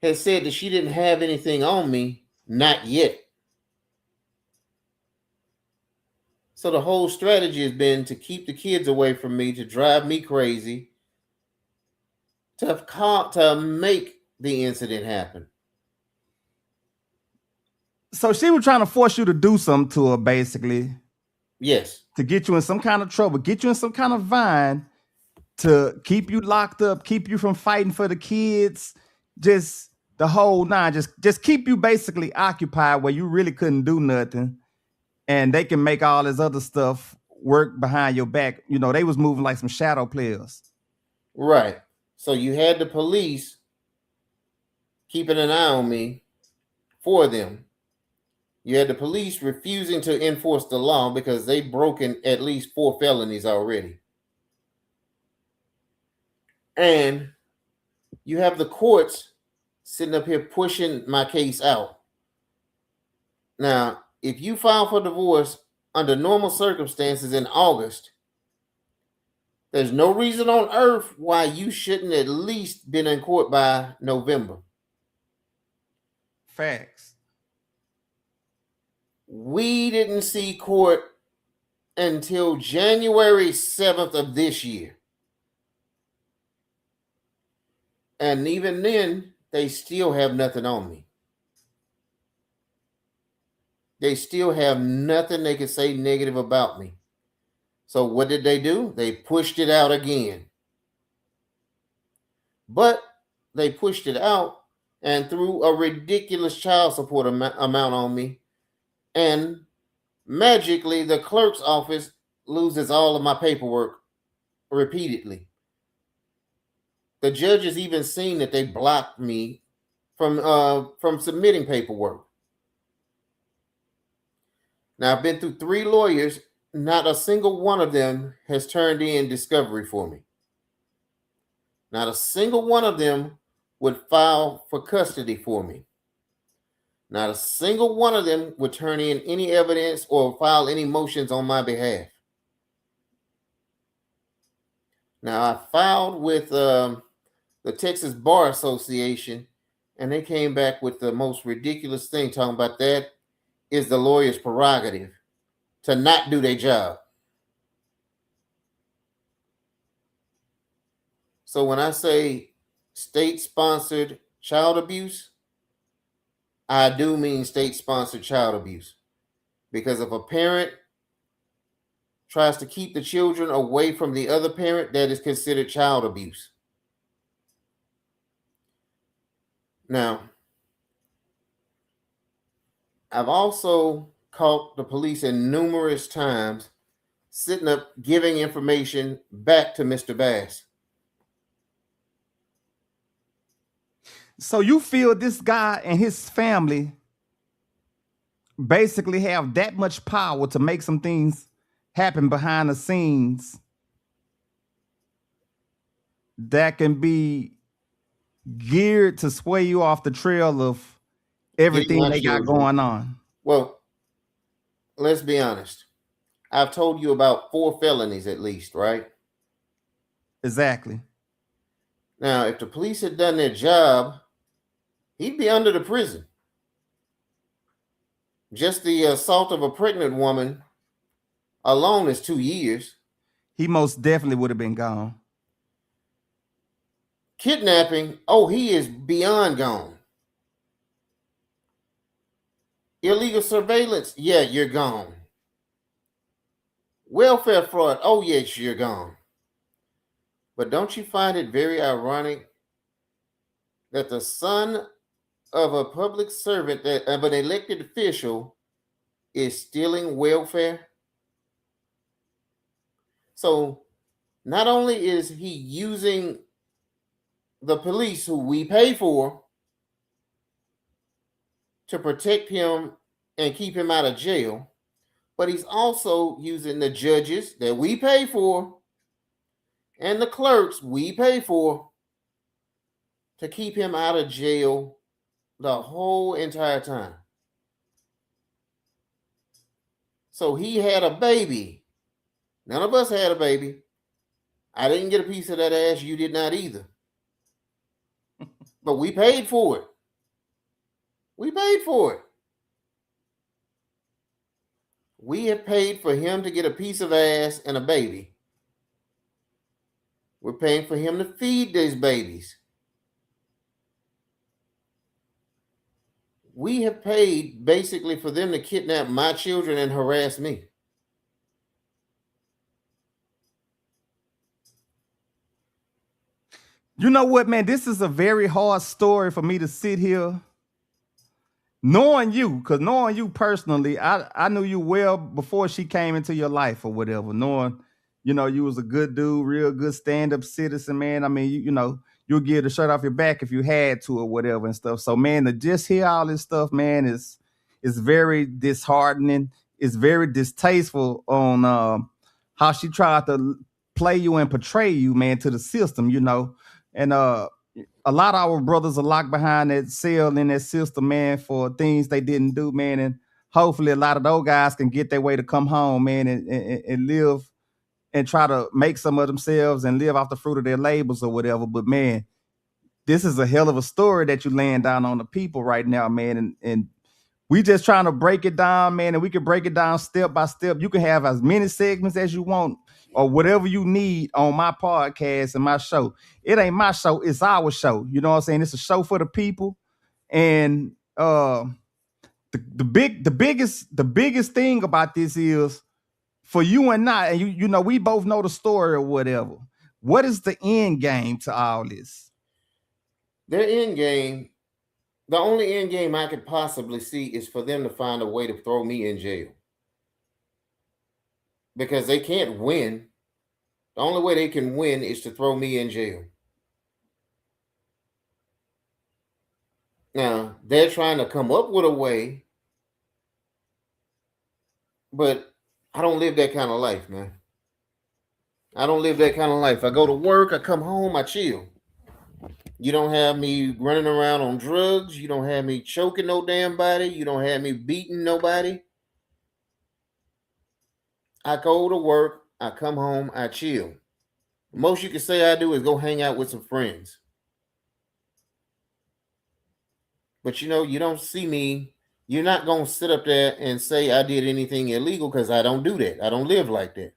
has said that she didn't have anything on me, not yet. So the whole strategy has been to keep the kids away from me, to drive me crazy, to make the incident happen. So she was trying to force you to do something to her, basically. Yes. To get you in some kind of trouble, get you in some kind of vine, to keep you locked up, keep you from fighting for the kids, just the whole nine, just keep you basically occupied where you really couldn't do nothing. And they can make all this other stuff work behind your back. You know, they was moving like some shadow players. Right. So you had the police keeping an eye on me for them. You had the police refusing to enforce the law because they've broken at least 4 felonies already. And you have the courts sitting up here pushing my case out. Now, if you file for divorce under normal circumstances in August, there's no reason on earth why you shouldn't at least been in court by November. Facts. We didn't see court until January 7th of this year. And even then, they still have nothing on me. They still have nothing they can say negative about me. So what did they do? They pushed it out again. But they pushed it out and threw a ridiculous child support amount on me. And magically, the clerk's office loses all of my paperwork repeatedly. The judge has even seen that they blocked me from submitting paperwork. Now, I've been through 3 lawyers. Not a single one of them has turned in discovery for me. Not a single one of them would file for custody for me. Not a single one of them would turn in any evidence or file any motions on my behalf. Now, I filed with the Texas Bar Association, and they came back with the most ridiculous thing, talking about that is the lawyer's prerogative to not do their job. So when I say state-sponsored child abuse, I do mean state-sponsored child abuse. Because if a parent tries to keep the children away from the other parent, that is considered child abuse. Now, I've also caught the police in numerous times sitting up giving information back to Mr. Bass. So you feel this guy and his family basically have that much power to make some things happen behind the scenes that can be geared to sway you off the trail of everything they got going on? Well, let's be honest. I've told you about 4 felonies at least, right? Exactly. Now, if the police had done their job, he'd be under the prison. Just the assault of a pregnant woman alone is 2 years. He most definitely would have been gone. Kidnapping, oh, he is beyond gone. Illegal surveillance, yeah, you're gone. Welfare fraud, oh, yes, you're gone. But don't you find it very ironic that the son of a public servant, of an elected official, is stealing welfare? So not only is he using the police who we pay for to protect him and keep him out of jail, but he's also using the judges that we pay for and the clerks we pay for to keep him out of jail the whole entire time. So he had a baby. None of us had a baby. I didn't get a piece of that ass. You did not either. But we paid for it. We paid for it. We have paid for him to get a piece of ass and a baby. We're paying for him to feed these babies. We have paid basically for them to kidnap my children and harass me. You know what, man? This is a very hard story for me to sit here knowing you, because knowing you personally, I knew you well before she came into your life or whatever. Knowing, you was a good dude, real good stand-up citizen, man. I mean, you'll give the shirt off your back if you had to or whatever and stuff. So, man, to just hear all this stuff, man, is very disheartening. It's very distasteful on how she tried to play you and portray you, man, to the system, and a lot of our brothers are locked behind that cell in that system, man, for things they didn't do, man. And hopefully a lot of those guys can get their way to come home, man, and live and try to make some of themselves and live off the fruit of their labors or whatever. But man, this is a hell of a story that you laying down on the people right now, man. And we just trying to break it down, man, and we can break it down step by step. You can have as many segments as you want or whatever you need on my podcast and my show. It ain't my show, it's our show. You know what I'm saying? It's a show for the people. And the biggest thing about this is for you and I, and we both know the story or whatever. What is the end game to all this? Their end game, the only end game I could possibly see is for them to find a way to throw me in jail. Because they can't win. The only way they can win is to throw me in jail. Now, they're trying to come up with a way, but I don't live that kind of life, man. I don't live that kind of life. I go to work, I come home, I chill. You don't have me running around on drugs. You don't have me choking no damn body. You don't have me beating nobody. I go to work, I come home, I chill. The most you can say I do is go hang out with some friends. But you don't see me. You're not going to sit up there and say I did anything illegal because I don't do that. I don't live like that.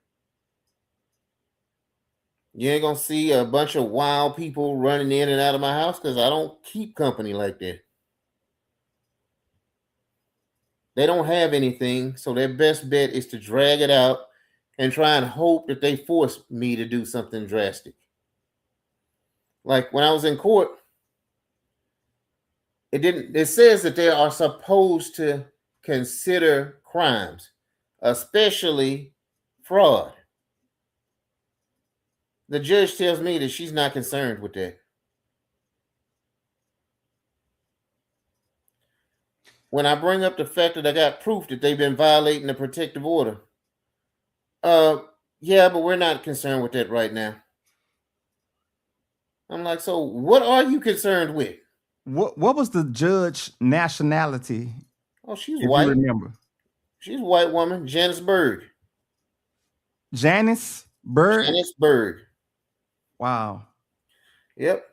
You ain't going to see a bunch of wild people running in and out of my house because I don't keep company like that. They don't have anything, so their best bet is to drag it out and try and hope that they force me to do something drastic. Like when I was in court, it says that they are supposed to consider crimes, especially fraud. The judge tells me that she's not concerned with that. When I bring up the fact that I got proof that they've been violating the protective order, yeah, but we're not concerned with that right now. I'm like, so what are you concerned with? What was the judge nationality? Oh, she's white. You remember? She's a white woman, Janice Bird. Janice Bird? Janice Bird. Wow. Yep.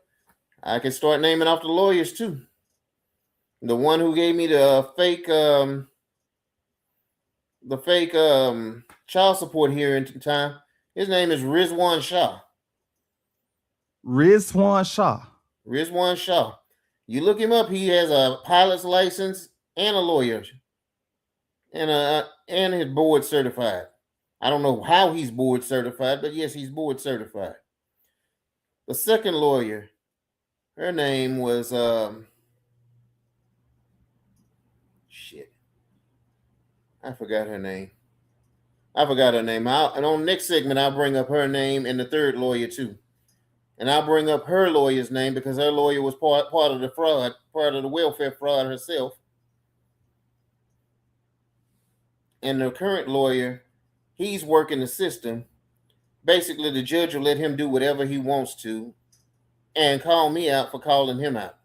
I can start naming off the lawyers too. The one who gave me the fake child support hearing time. His name is Rizwan Shah. Rizwan Shah. Rizwan Shah. You look him up. He has a pilot's license and a lawyer, and his board certified. I don't know how he's board certified, but yes, he's board certified. The second lawyer, her name was shit. I forgot her name. And on next segment, I'll bring up her name and the third lawyer too. And I'll bring up her lawyer's name because her lawyer was part of the fraud, part of the welfare fraud herself. And the current lawyer, he's working the system. Basically, the judge will let him do whatever he wants to and call me out for calling him out.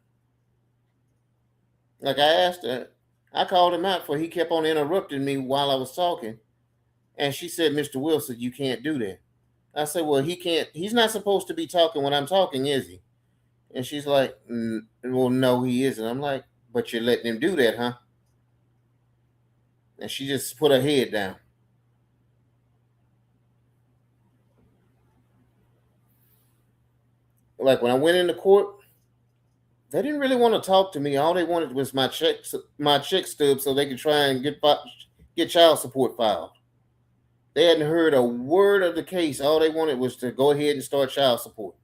Like I asked her, I called him out for he kept on interrupting me while I was talking. And she said, Mr. Wilson, you can't do that. I said, well, he's not supposed to be talking when I'm talking, is he? And she's like, well, no, he isn't. I'm like, but you're letting him do that, huh? And she just put her head down. Like when I went into court, they didn't really want to talk to me. All they wanted was my check stub so they could try and get child support filed. They hadn't heard a word of the case. All they wanted was to go ahead and start child support.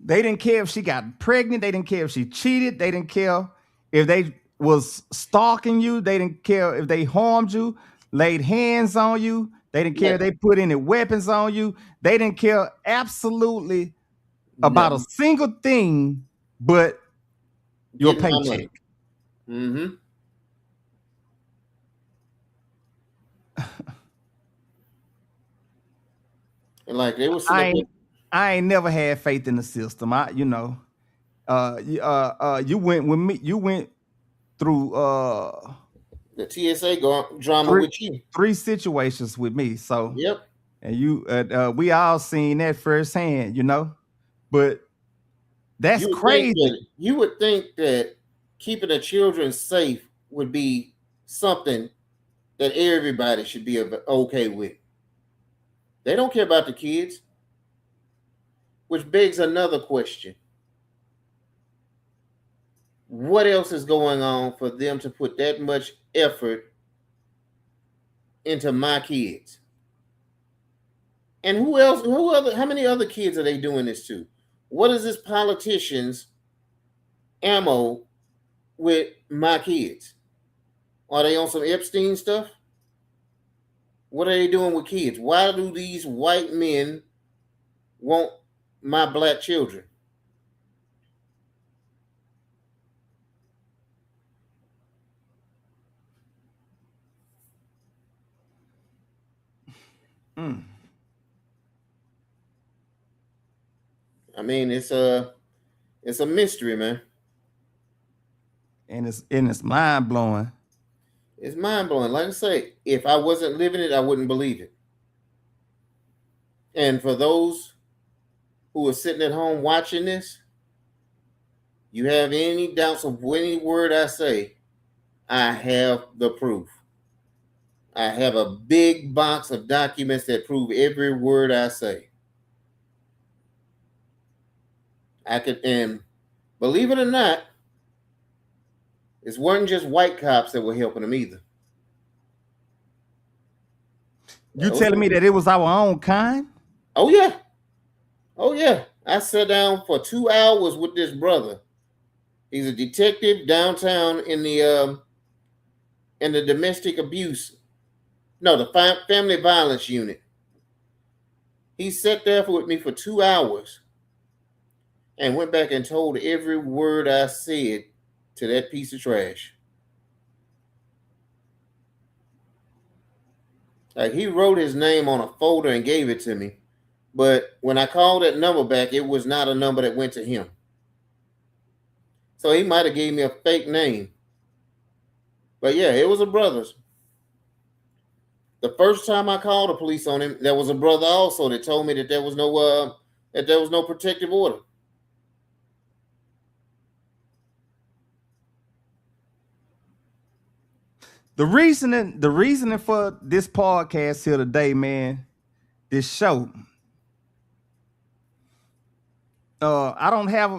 They didn't care if she got pregnant. They didn't care if she cheated. They didn't care if they was stalking you. They didn't care if they harmed you, laid hands on you. They didn't care if they put any weapons on you. They didn't care absolutely about a single thing but your paycheck. Mm-hmm. And like they were I ain't never had faith in the system. You went with me. You went through the TSA drama with you. 3 situations with me. So yep. And we all seen that firsthand, But that's crazy. You would think that keeping the children safe would be something that everybody should be okay with. They don't care about the kids. Which begs another question. What else is going on for them to put that much effort into my kids? And how many other kids are they doing this to? What is this politician's ammo with my kids? Are they on some Epstein stuff? What are they doing with kids? Why do these white men want my black children? I mean, it's a mystery, man. And it's mind blowing. It's mind blowing. Like I say, if I wasn't living it, I wouldn't believe it. And for those who are sitting at home watching this, you have any doubts of any word I say, I have the proof. I have a big box of documents that prove every word I say. And believe it or not, it wasn't just white cops that were helping them either. You telling me that it was our own kind? Oh yeah. Oh yeah. I sat down for 2 hours with this brother. He's a detective downtown in the domestic abuse. No, the family violence unit. He sat there with me for 2 hours and went back and told every word I said to that piece of trash. Like he wrote his name on a folder and gave it to me. But when I called that number back, it was not a number that went to him. So he might have gave me a fake name. But yeah, it was a brother's. The first time I called the police on him, there was a brother also that told me that there was no protective order. The reasoning for this podcast here today, man, this show. I don't have,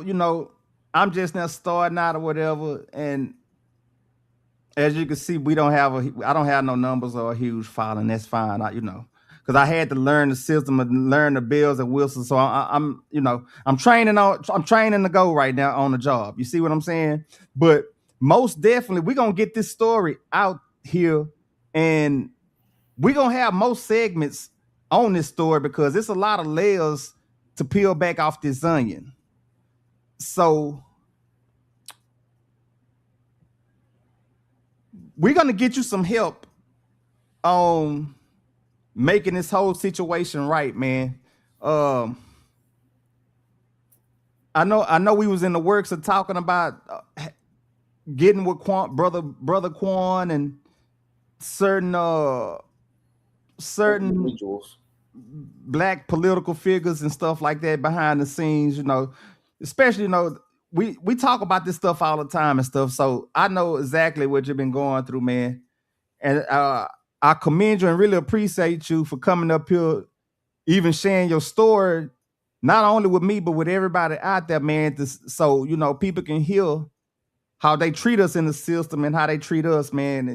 I'm just now starting out or whatever, and as you can see, I don't have no numbers or a huge following. That's fine, because I had to learn the system and learn the Bills and Wilson. So I'm training to go right now on the job. You see what I'm saying? But most definitely, we're gonna get this story out here, and we're gonna have most segments on this story because it's a lot of layers to peel back off this onion. So we're gonna get you some help on making this whole situation right, man. I know we was in the works of talking about getting with brother Quan and certain individuals, black political figures and stuff like that behind the scenes, especially, we talk about this stuff all the time and stuff. So I know exactly what you've been going through, man. And I commend you and really appreciate you for coming up here, even sharing your story, not only with me, but with everybody out there, man. So, people can hear how they treat us in the system and how they treat us, man.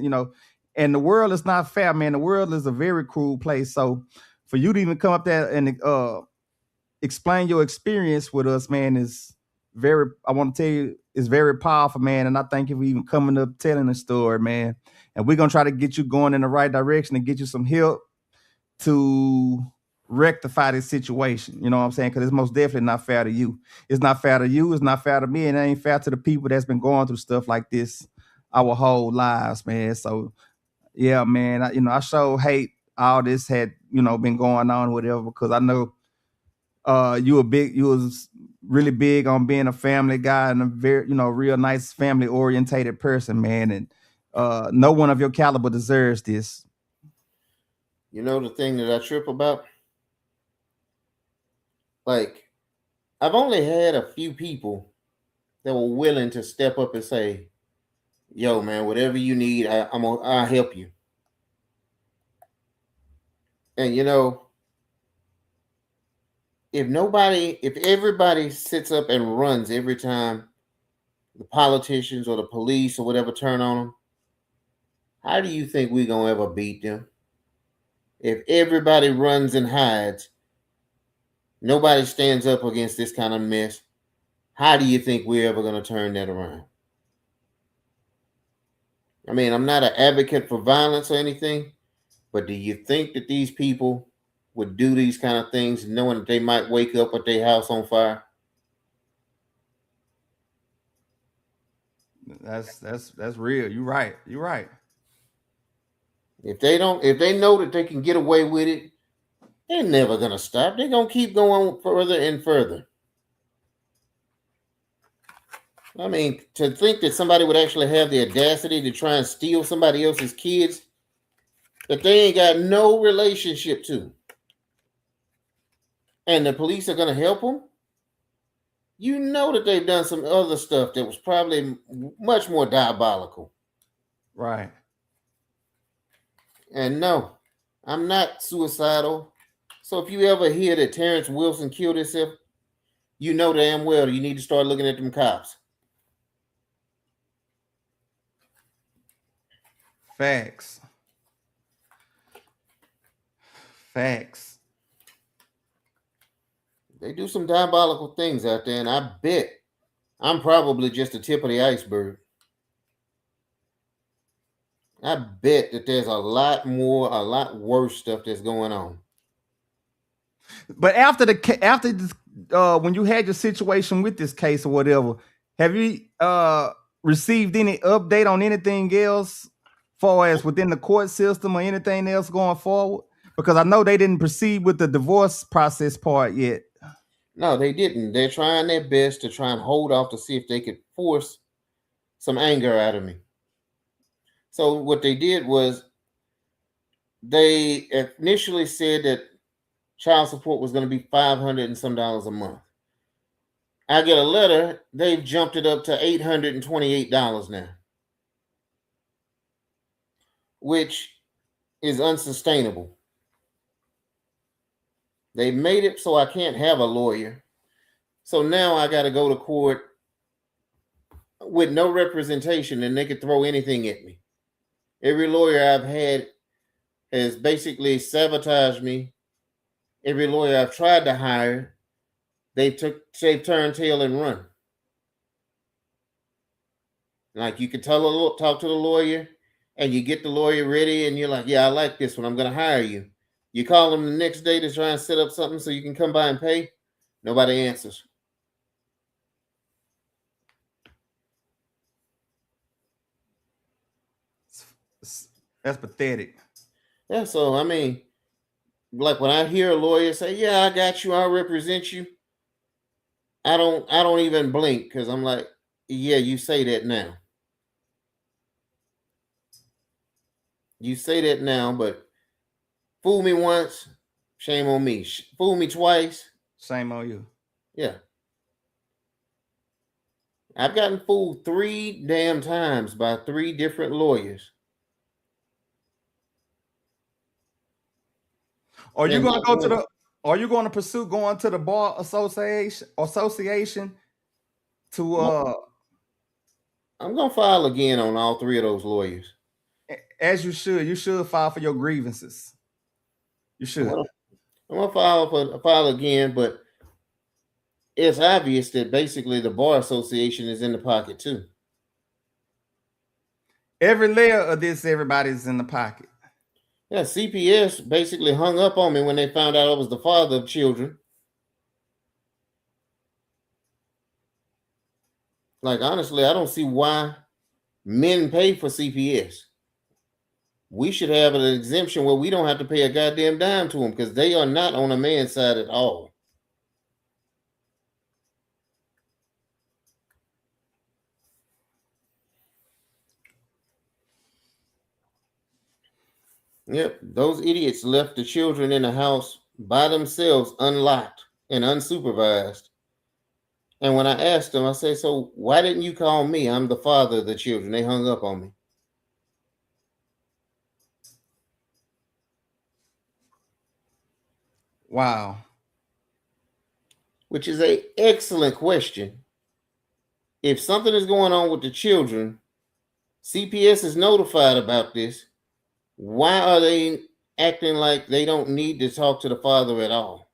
And the world is not fair, man. The world is a very cruel place. So for you to even come up there and explain your experience with us, man, I want to tell you, it's very powerful, man. And I thank you for even coming up telling the story, man. And we're going to try to get you going in the right direction and get you some help to rectify this situation. You know what I'm saying? Because it's most definitely not fair to you. It's not fair to you. It's not fair to me. And it ain't fair to the people that's been going through stuff like this our whole lives, man. So, yeah, man, I sure hate all this had, been going on, whatever, because I know you was really big on being a family guy and a very, real nice family orientated person, man. And no one of your caliber deserves this. The thing that I trip about, like, I've only had a few people that were willing to step up and say, yo, man, whatever you need, I'll help you. And if everybody sits up and runs every time the politicians or the police or whatever turn on them, how do you think we're going to ever beat them? If everybody runs and hides, nobody stands up against this kind of mess, how do you think we're ever going to turn that around? I mean, I'm not an advocate for violence or anything, but do you think that these people would do these kind of things knowing that they might wake up with their house on fire? That's real. You're right. If they know that they can get away with it, they're never gonna stop. They're gonna keep going further and further. I mean, to think that somebody would actually have the audacity to try and steal somebody else's kids that they ain't got no relationship to, and the police are gonna help them, that they've done some other stuff that was probably much more diabolical. Right. And no, I'm not suicidal. So if you ever hear that Terrence Wilson killed himself, you know damn well you need to start looking at them cops. Facts. They do some diabolical things out there, and I bet I'm probably just the tip of the iceberg. I bet that there's a lot worse stuff that's going on. But after this, when you had your situation with this case or whatever, have you received any update on anything else, far as within the court system or anything else going forward? Because I know they didn't proceed with the divorce process part yet. No, they didn't. They're trying their best to try and hold off to see if they could force some anger out of me. So what they did was they initially said that child support was going to be $500 and some a month. I get a letter, they've jumped it up to $828 now. which is unsustainable. They made it so I can't have a lawyer. So now I got to go to court with no representation and they could throw anything at me. Every lawyer I've had has basically sabotaged me. Every lawyer I've tried to hire, they've turned tail and run. Like you could talk to the lawyer and you get the lawyer ready and you're like, yeah, I like this one. I'm going to hire you. You call them the next day to try and set up something so you can come by and pay. Nobody answers. That's pathetic. Yeah, so I mean, like when I hear a lawyer say, "Yeah, I got you. I'll represent you," I don't even blink because I'm like, "Yeah, you say that now. You say that now, but fool me once, shame on me. Fool me twice, shame on you." Yeah. I've gotten fooled 3 damn times by 3 different lawyers. Are you going to go to the? Are you going to pursue going to the bar association to? I'm gonna file again on all 3 of those lawyers. As you should. You should file for your grievances. You should. I'm gonna file again, but it's obvious that basically the bar association is in the pocket too. Every layer of this, everybody's in the pocket. Yeah, CPS basically hung up on me when they found out I was the father of children. Like, honestly, I don't see why men pay for CPS. We should have an exemption where we don't have to pay a goddamn dime to them because they are not on a man's side at all. Yep, those idiots left the children in the house by themselves, unlocked and unsupervised. And when I asked them, I said, "So why didn't you call me? I'm the father of the children." They hung up on me. Wow. Which is an excellent question. If something is going on with the children, CPS is notified about this. Why are they acting like they don't need to talk to the father at all?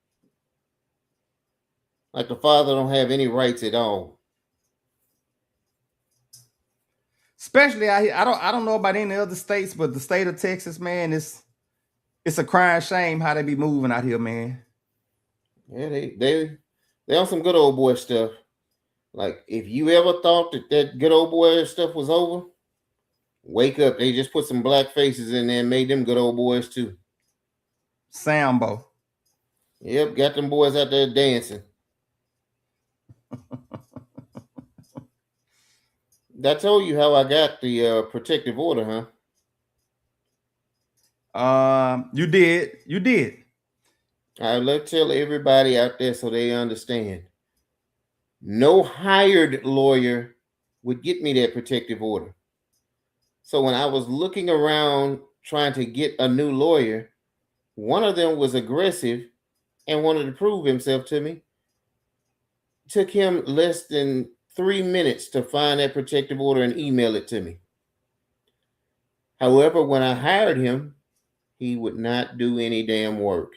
Like the father don't have any rights at all. Especially I don't know about any other states, but the state of Texas, man, it's a crying shame how they be moving out here, man. Yeah, they on some good old boy stuff. Like if you ever thought that good old boy stuff was over, wake up. They just put some black faces in there and made them good old boys too. Sambo. Yep, got them boys out there dancing. I told you how I got the protective order, huh? You did. You did. Let's tell everybody out there so they understand. No hired lawyer would get me that protective order. So when I was looking around trying to get a new lawyer, one of them was aggressive and wanted to prove himself to me. It took him less than 3 minutes to find that protective order and email it to me. However, when I hired him, he would not do any damn work.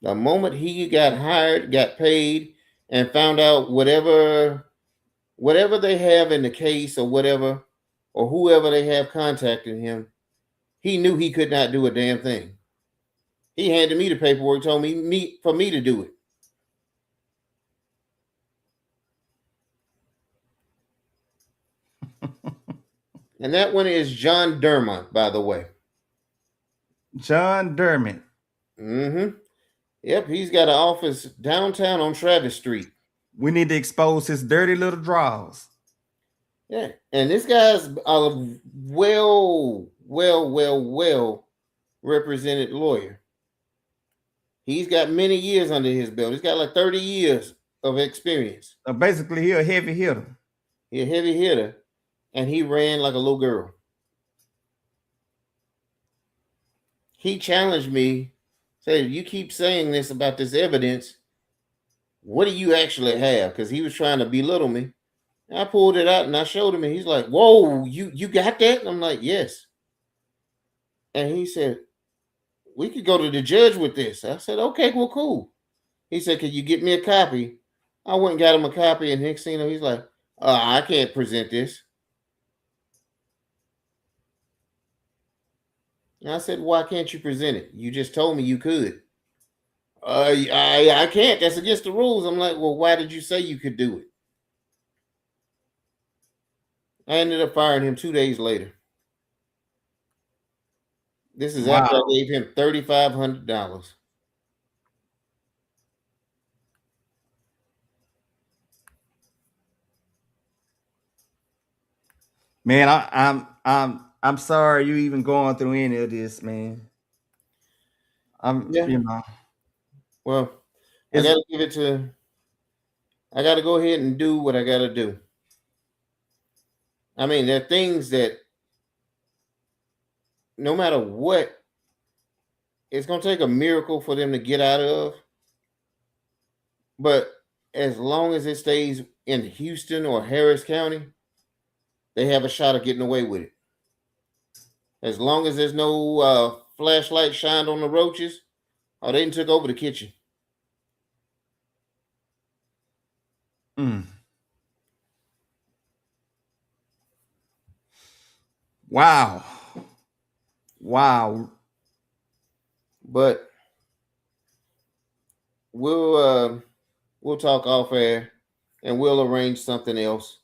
The moment he got hired, got paid, and found out whatever they have in the case or whatever, or whoever they have contacting him, he knew he could not do a damn thing. He handed me the paperwork, told me for me to do it. And that one is John Dermott, by the way. John Dermott. Mm-hmm. Yep, he's got an office downtown on Travis Street. We need to expose his dirty little drawers. Yeah, and this guy's a well represented lawyer. He's got many years under his belt. He's got like 30 years of experience. Basically, he's a heavy hitter. He's a heavy hitter. and he ran like a little girl. He challenged me, said, "You keep saying this about this evidence. What do you actually have?" Because he was trying to belittle me. And I pulled it out and I showed him, and he's like, "Whoa, you got that?" And I'm like, "Yes." And he said, "We could go to the judge with this." I said, "Okay, well, cool." He said, "Can you get me a copy?" I went and got him a copy, and next thing you know, he's like, "I can't present this." And I said, "Why can't you present it? You just told me you could." I can't. That's against the rules. I'm like, "Well, why did you say you could do it?" I ended up firing him 2 days later. This is after I Wow. gave him $3,500. Man, I'm sorry you even going through any of this, man. Yeah. You know, Well, I it's got to give it to. I got to go ahead and do what I got to do. I mean, there are things that no matter what, it's going to take a miracle for them to get out of. But as long as it stays in Houston or Harris County, they have a shot of getting away with it. As long as there's no flashlight shined on the roaches, they didn't took over the kitchen. mm. Wow. Wow. But we'll talk off air, and we'll arrange something else,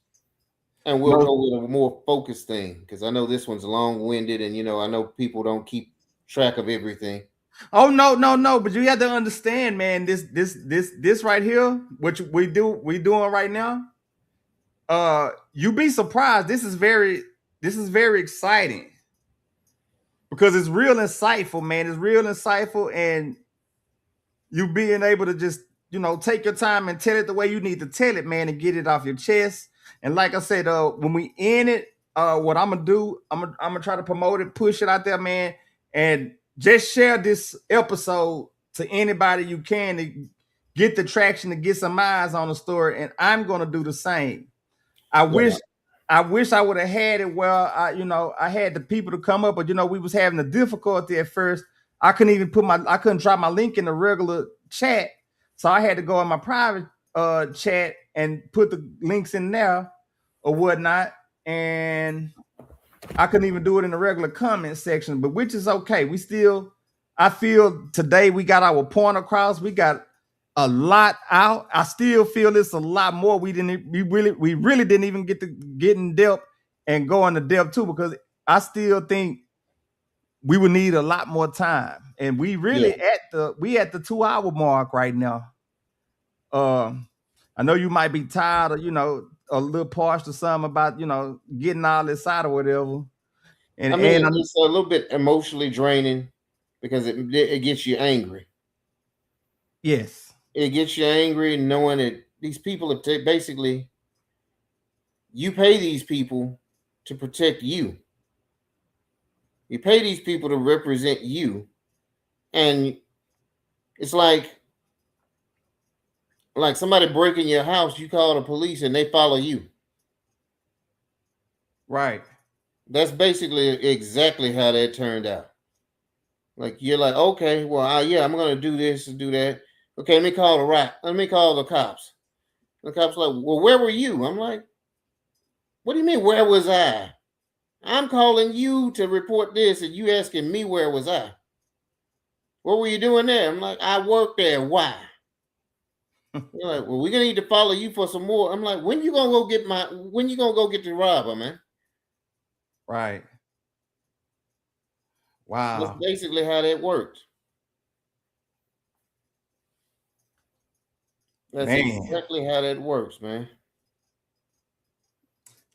and we'll Most go with a more focused thing, because I know this one's long winded, and I know people don't keep track of everything. Oh no! But you have to understand, man. This right here, which we doing right now. You be surprised. This is very exciting because it's real insightful, man. It's real insightful, and you being able to just take your time and tell it the way you need to tell it, man, and get it off your chest. And like I said, when we end it, what I'm gonna do, I'm gonna try to promote it, push it out there, man, and just share this episode to anybody you can to get the traction to get some eyes on the story. And I'm gonna do the same. I Yeah. wish I would have had it where I had the people to come up, but we was having a difficulty at first. I couldn't drop my link in the regular chat. So I had to go in my private chat and put the links in there or whatnot. And I couldn't even do it in the regular comment section, but which is okay. I feel today we got our point across. We got a lot out. I still feel it's a lot more. We really didn't even get to get in depth and go into depth too, because I still think we would need a lot more time. And we really Yeah. at the 2 hour mark right now. I know you might be tired of, a little partial or something about, getting all this out or whatever. I And mean, I'm it's a little bit emotionally draining because it gets you angry. yes. It gets you angry knowing that these people are basically, you pay these people to protect you. You pay these people to represent you, and it's like somebody breaking your house. You call the police, and they follow you. Right. That's basically exactly how that turned out. Like, you're like, okay, well, yeah, I'm gonna do this and do that. Okay, let me call Let me call the cops. The cops like, well, where were you? I'm like, what do you mean, where was I? I'm calling you to report this, and you asking me where was I? What were you doing there? I'm like, I work there. Why? You're like, well, we're gonna need to follow you for some more. I'm like, when you gonna go get the robber, man? Right. That's Wow. basically how that worked. That's Man. exactly how that works, man.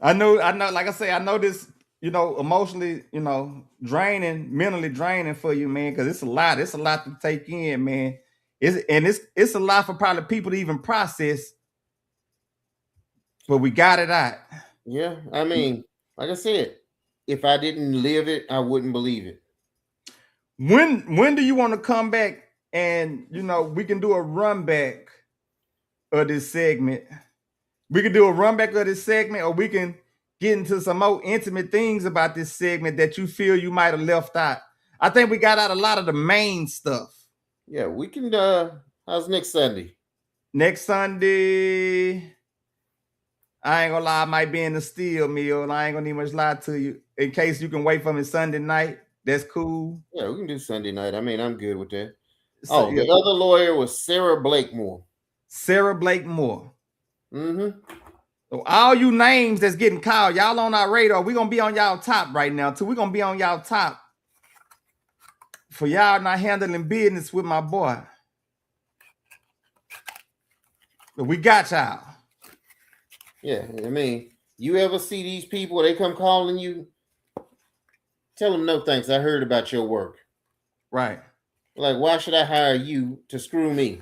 I know, like I say, I know this, emotionally, draining, mentally draining for you, man, because it's a lot. It's a lot to take in, man. It's a lot for probably people to even process, but we got it out. Yeah, I mean, Like I said, if I didn't live it, I wouldn't believe it. When do you want to come back and we can do a run back of this segment? We can do a run back of this segment, or we can get into some more intimate things about this segment that you feel you might have left out. I think we got out a lot of the main stuff. Yeah, we can. How's next Sunday? Next Sunday, I ain't gonna lie, I might be in the steel mill, and I ain't gonna need much lie to you. In case you can wait for me Sunday night, that's cool. Yeah, we can do Sunday night. I mean, I'm good with that. So, the other lawyer was Sarah Blakemore. Sarah Blakemore. Mm-hmm. So all you names that's getting called, y'all on our radar, we're gonna be on y'all top right now too. We're gonna be on y'all top for y'all not handling business with my boy. But we got y'all. Yeah, I mean, you ever see these people, they come calling you, tell them no thanks, I heard about your work. Right. Like, why should I hire you to screw me?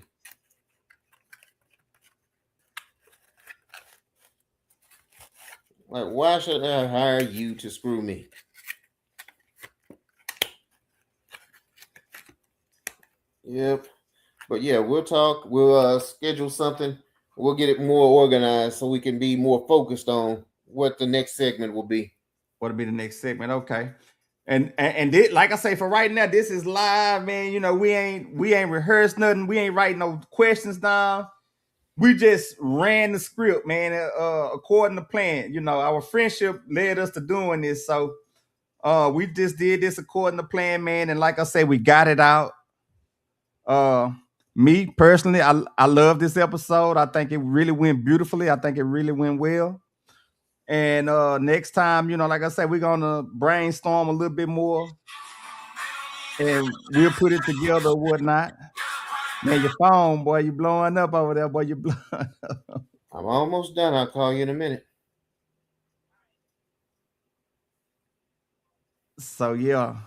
Like, why should I hire you to screw me? Yep. But yeah, we'll talk. We'll schedule something. We'll get it more organized so we can be more focused on what the next segment will be. What'll be the next segment? Okay. And like I say, for right now, this is live, man. We ain't rehearsed nothing. We ain't writing no questions down. We just ran the script, man, according to plan. Our friendship led us to doing this. So we just did this according to plan, man. And like I say, we got it out. Me personally, I love this episode. I think it really went beautifully. I think it really went well. And next time, like I said, we're gonna brainstorm a little bit more, and we'll put it together or whatnot. Man, your phone, boy, you blowing up over there, boy. You blowing up. I'm almost done. I'll call you in a minute. So yeah,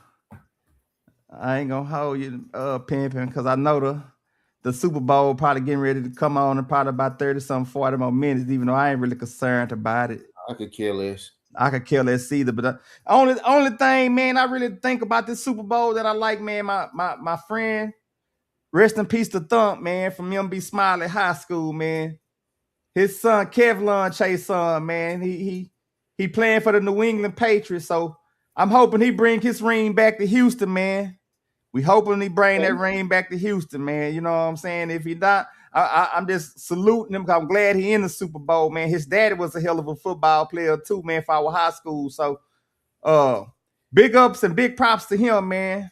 I ain't gonna hold you, pimping, because I know the Super Bowl probably getting ready to come on in probably about 30-something, 40 more minutes, even though I ain't really concerned about it. I could care less. I could care less either. But the only thing, man, I really think about this Super Bowl that I like, man, my friend, rest in peace to Thump, man, from MB Smiley High School, man. His son, Kevlon Chase son, man, he playing for the New England Patriots. So I'm hoping he bring his ring back to Houston, man. We hoping he bring that ring back to Houston, man. You know what I'm saying? If he not, I'm just saluting him because I'm glad he in the Super Bowl, man. His daddy was a hell of a football player too, man, for our high school. So big ups and big props to him, man.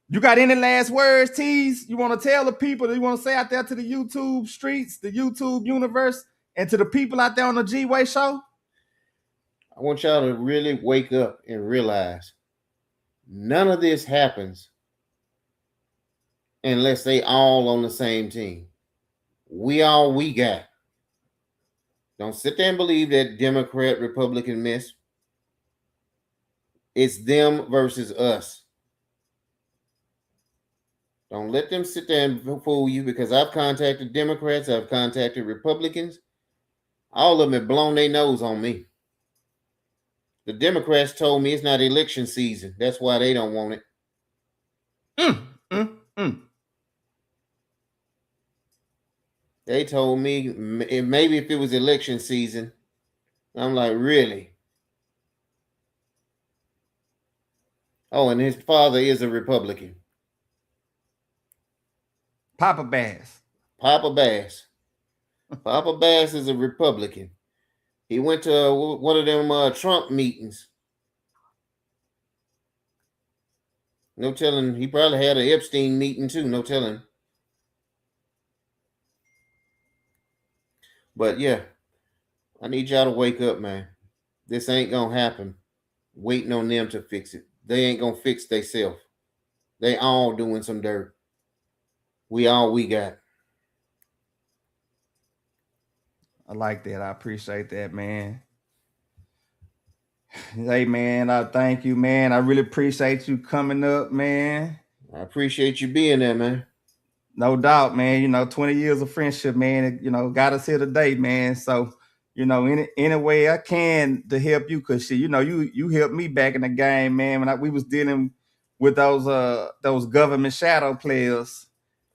You got any last words, Tease? You want to tell the people, you want to say out there to the YouTube streets, the YouTube universe, and to the people out there on the G-Way show? I want y'all to really wake up and realize none of this happens unless they all on the same team. We all we got. Don't sit there and believe that Democrat, Republican mess. It's them versus us. Don't let them sit there and fool you, because I've contacted Democrats, I've contacted Republicans. All of them have blown their nose on me. The Democrats told me it's not election season. That's why they don't want it. They told me maybe if it was election season. I'm like, really? Oh, and his father is a Republican. Papa Bass. Papa Bass. Papa Bass is a Republican. He went to one of them Trump meetings. No telling. He probably had an Epstein meeting too. No telling. But yeah, I need y'all to wake up, man. This ain't gonna happen. Waiting on them to fix it. They ain't gonna fix themselves. They all doing some dirt. We all we got. I like that. I appreciate that, man. Hey, man, I thank you, man. I really appreciate you coming up, man. I appreciate you being there, man. No doubt, man. 20 years of friendship, man, got us here today, man. So, any way I can to help you, cause shit, you helped me back in the game, man. When we was dealing with those government shadow players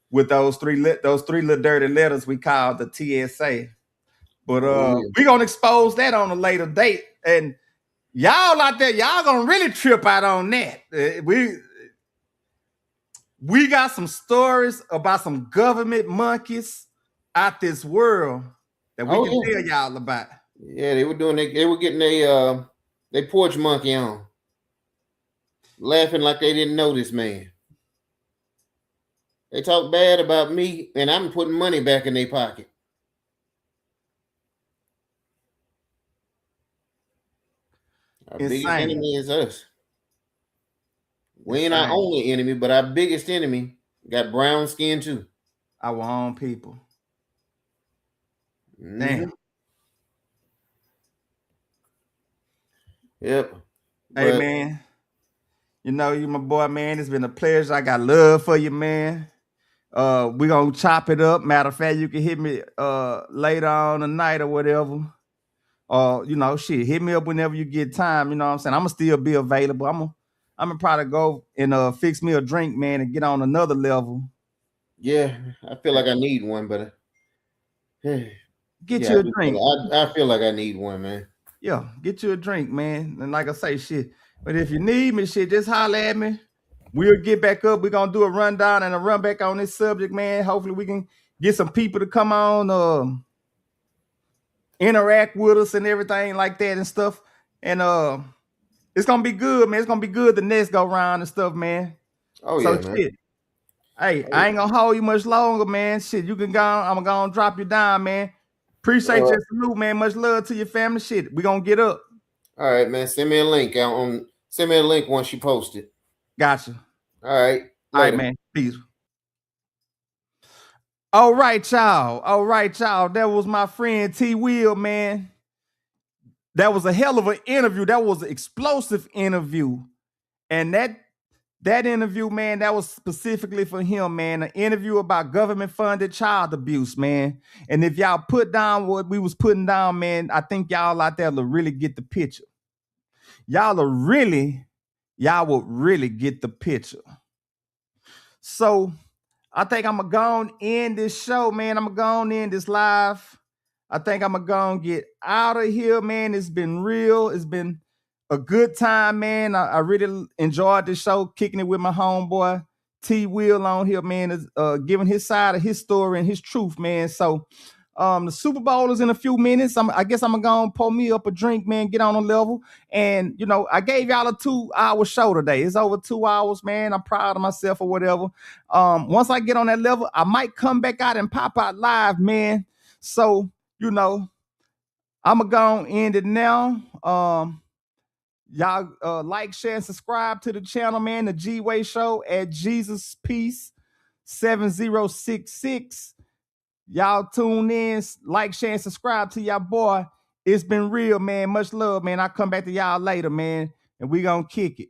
with those three little dirty letters we called the TSA. But we gonna expose that on a later date, and y'all out there, y'all gonna really trip out on that. We got some stories about some government monkeys out this world that we can tell y'all about. Yeah, they were getting they porch monkey on, laughing like they didn't know this man. They talk bad about me, and I'm putting money back in their pocket. Our biggest enemy is us. We ain't our only enemy, but our biggest enemy got brown skin too. Our own people. Damn. Yep. Hey, man. You my boy, man. It's been a pleasure. I got love for you, man. We gonna chop it up. Matter of fact, you can hit me later on tonight or whatever. Hit me up whenever you get time. You know what I'm saying? I'm gonna still be available. I'm gonna probably go and fix me a drink, man, and get on another level. Yeah, I feel like I need one, but get you a drink. I feel like I need one, man. Yeah, get you a drink, man. And like I say, shit. But if you need me, shit, just holler at me. We'll get back up. We're gonna do a rundown and a run back on this subject, man. Hopefully we can get some people to come on, interact with us and everything like that and stuff. And it's gonna be good, man. It's gonna be good the next go round and stuff, man. Oh, yeah, man. Shit. Hey, I ain't gonna hold you much longer, man. Shit, you can go. I'm gonna drop you down, man. Appreciate your salute, man. Much love to your family. Shit, we gonna get up. All right, man. Send me a link send me a link once you post it. Gotcha. All right. Later. All right, man. Peace. All right, y'all. That was my friend T Will, man. That was a hell of an interview. That was an explosive interview. And that interview, man, that was specifically for him, man. An interview about government-funded child abuse, man. And if y'all put down what we was putting down, man, I think y'all out there will really get the picture. Y'all would really get the picture. So I think I'm going to go on in this show, man. I'm going to go on in this live. I think I'm going to go and get out of here, man. It's been real. It's been a good time, man. I really enjoyed this show, kicking it with my homeboy T Will on here, man, is giving his side of his story and his truth, man. So the Super Bowl is in a few minutes. I guess I'm gonna go and pour me up a drink, man, get on a level. And I gave y'all a 2-hour show today. It's over 2 hours, man. I'm proud of myself or whatever. Once I get on that level, I might come back out and pop out live, man. So I'm gonna go and end it now. Y'all like, share, and subscribe to the channel, man. The G-Way Show at Jesus Peace 7066. Y'all tune in, like, share, and subscribe to y'all boy. It's been real, man. Much love, man. I'll come back to y'all later, man. And we gonna kick it.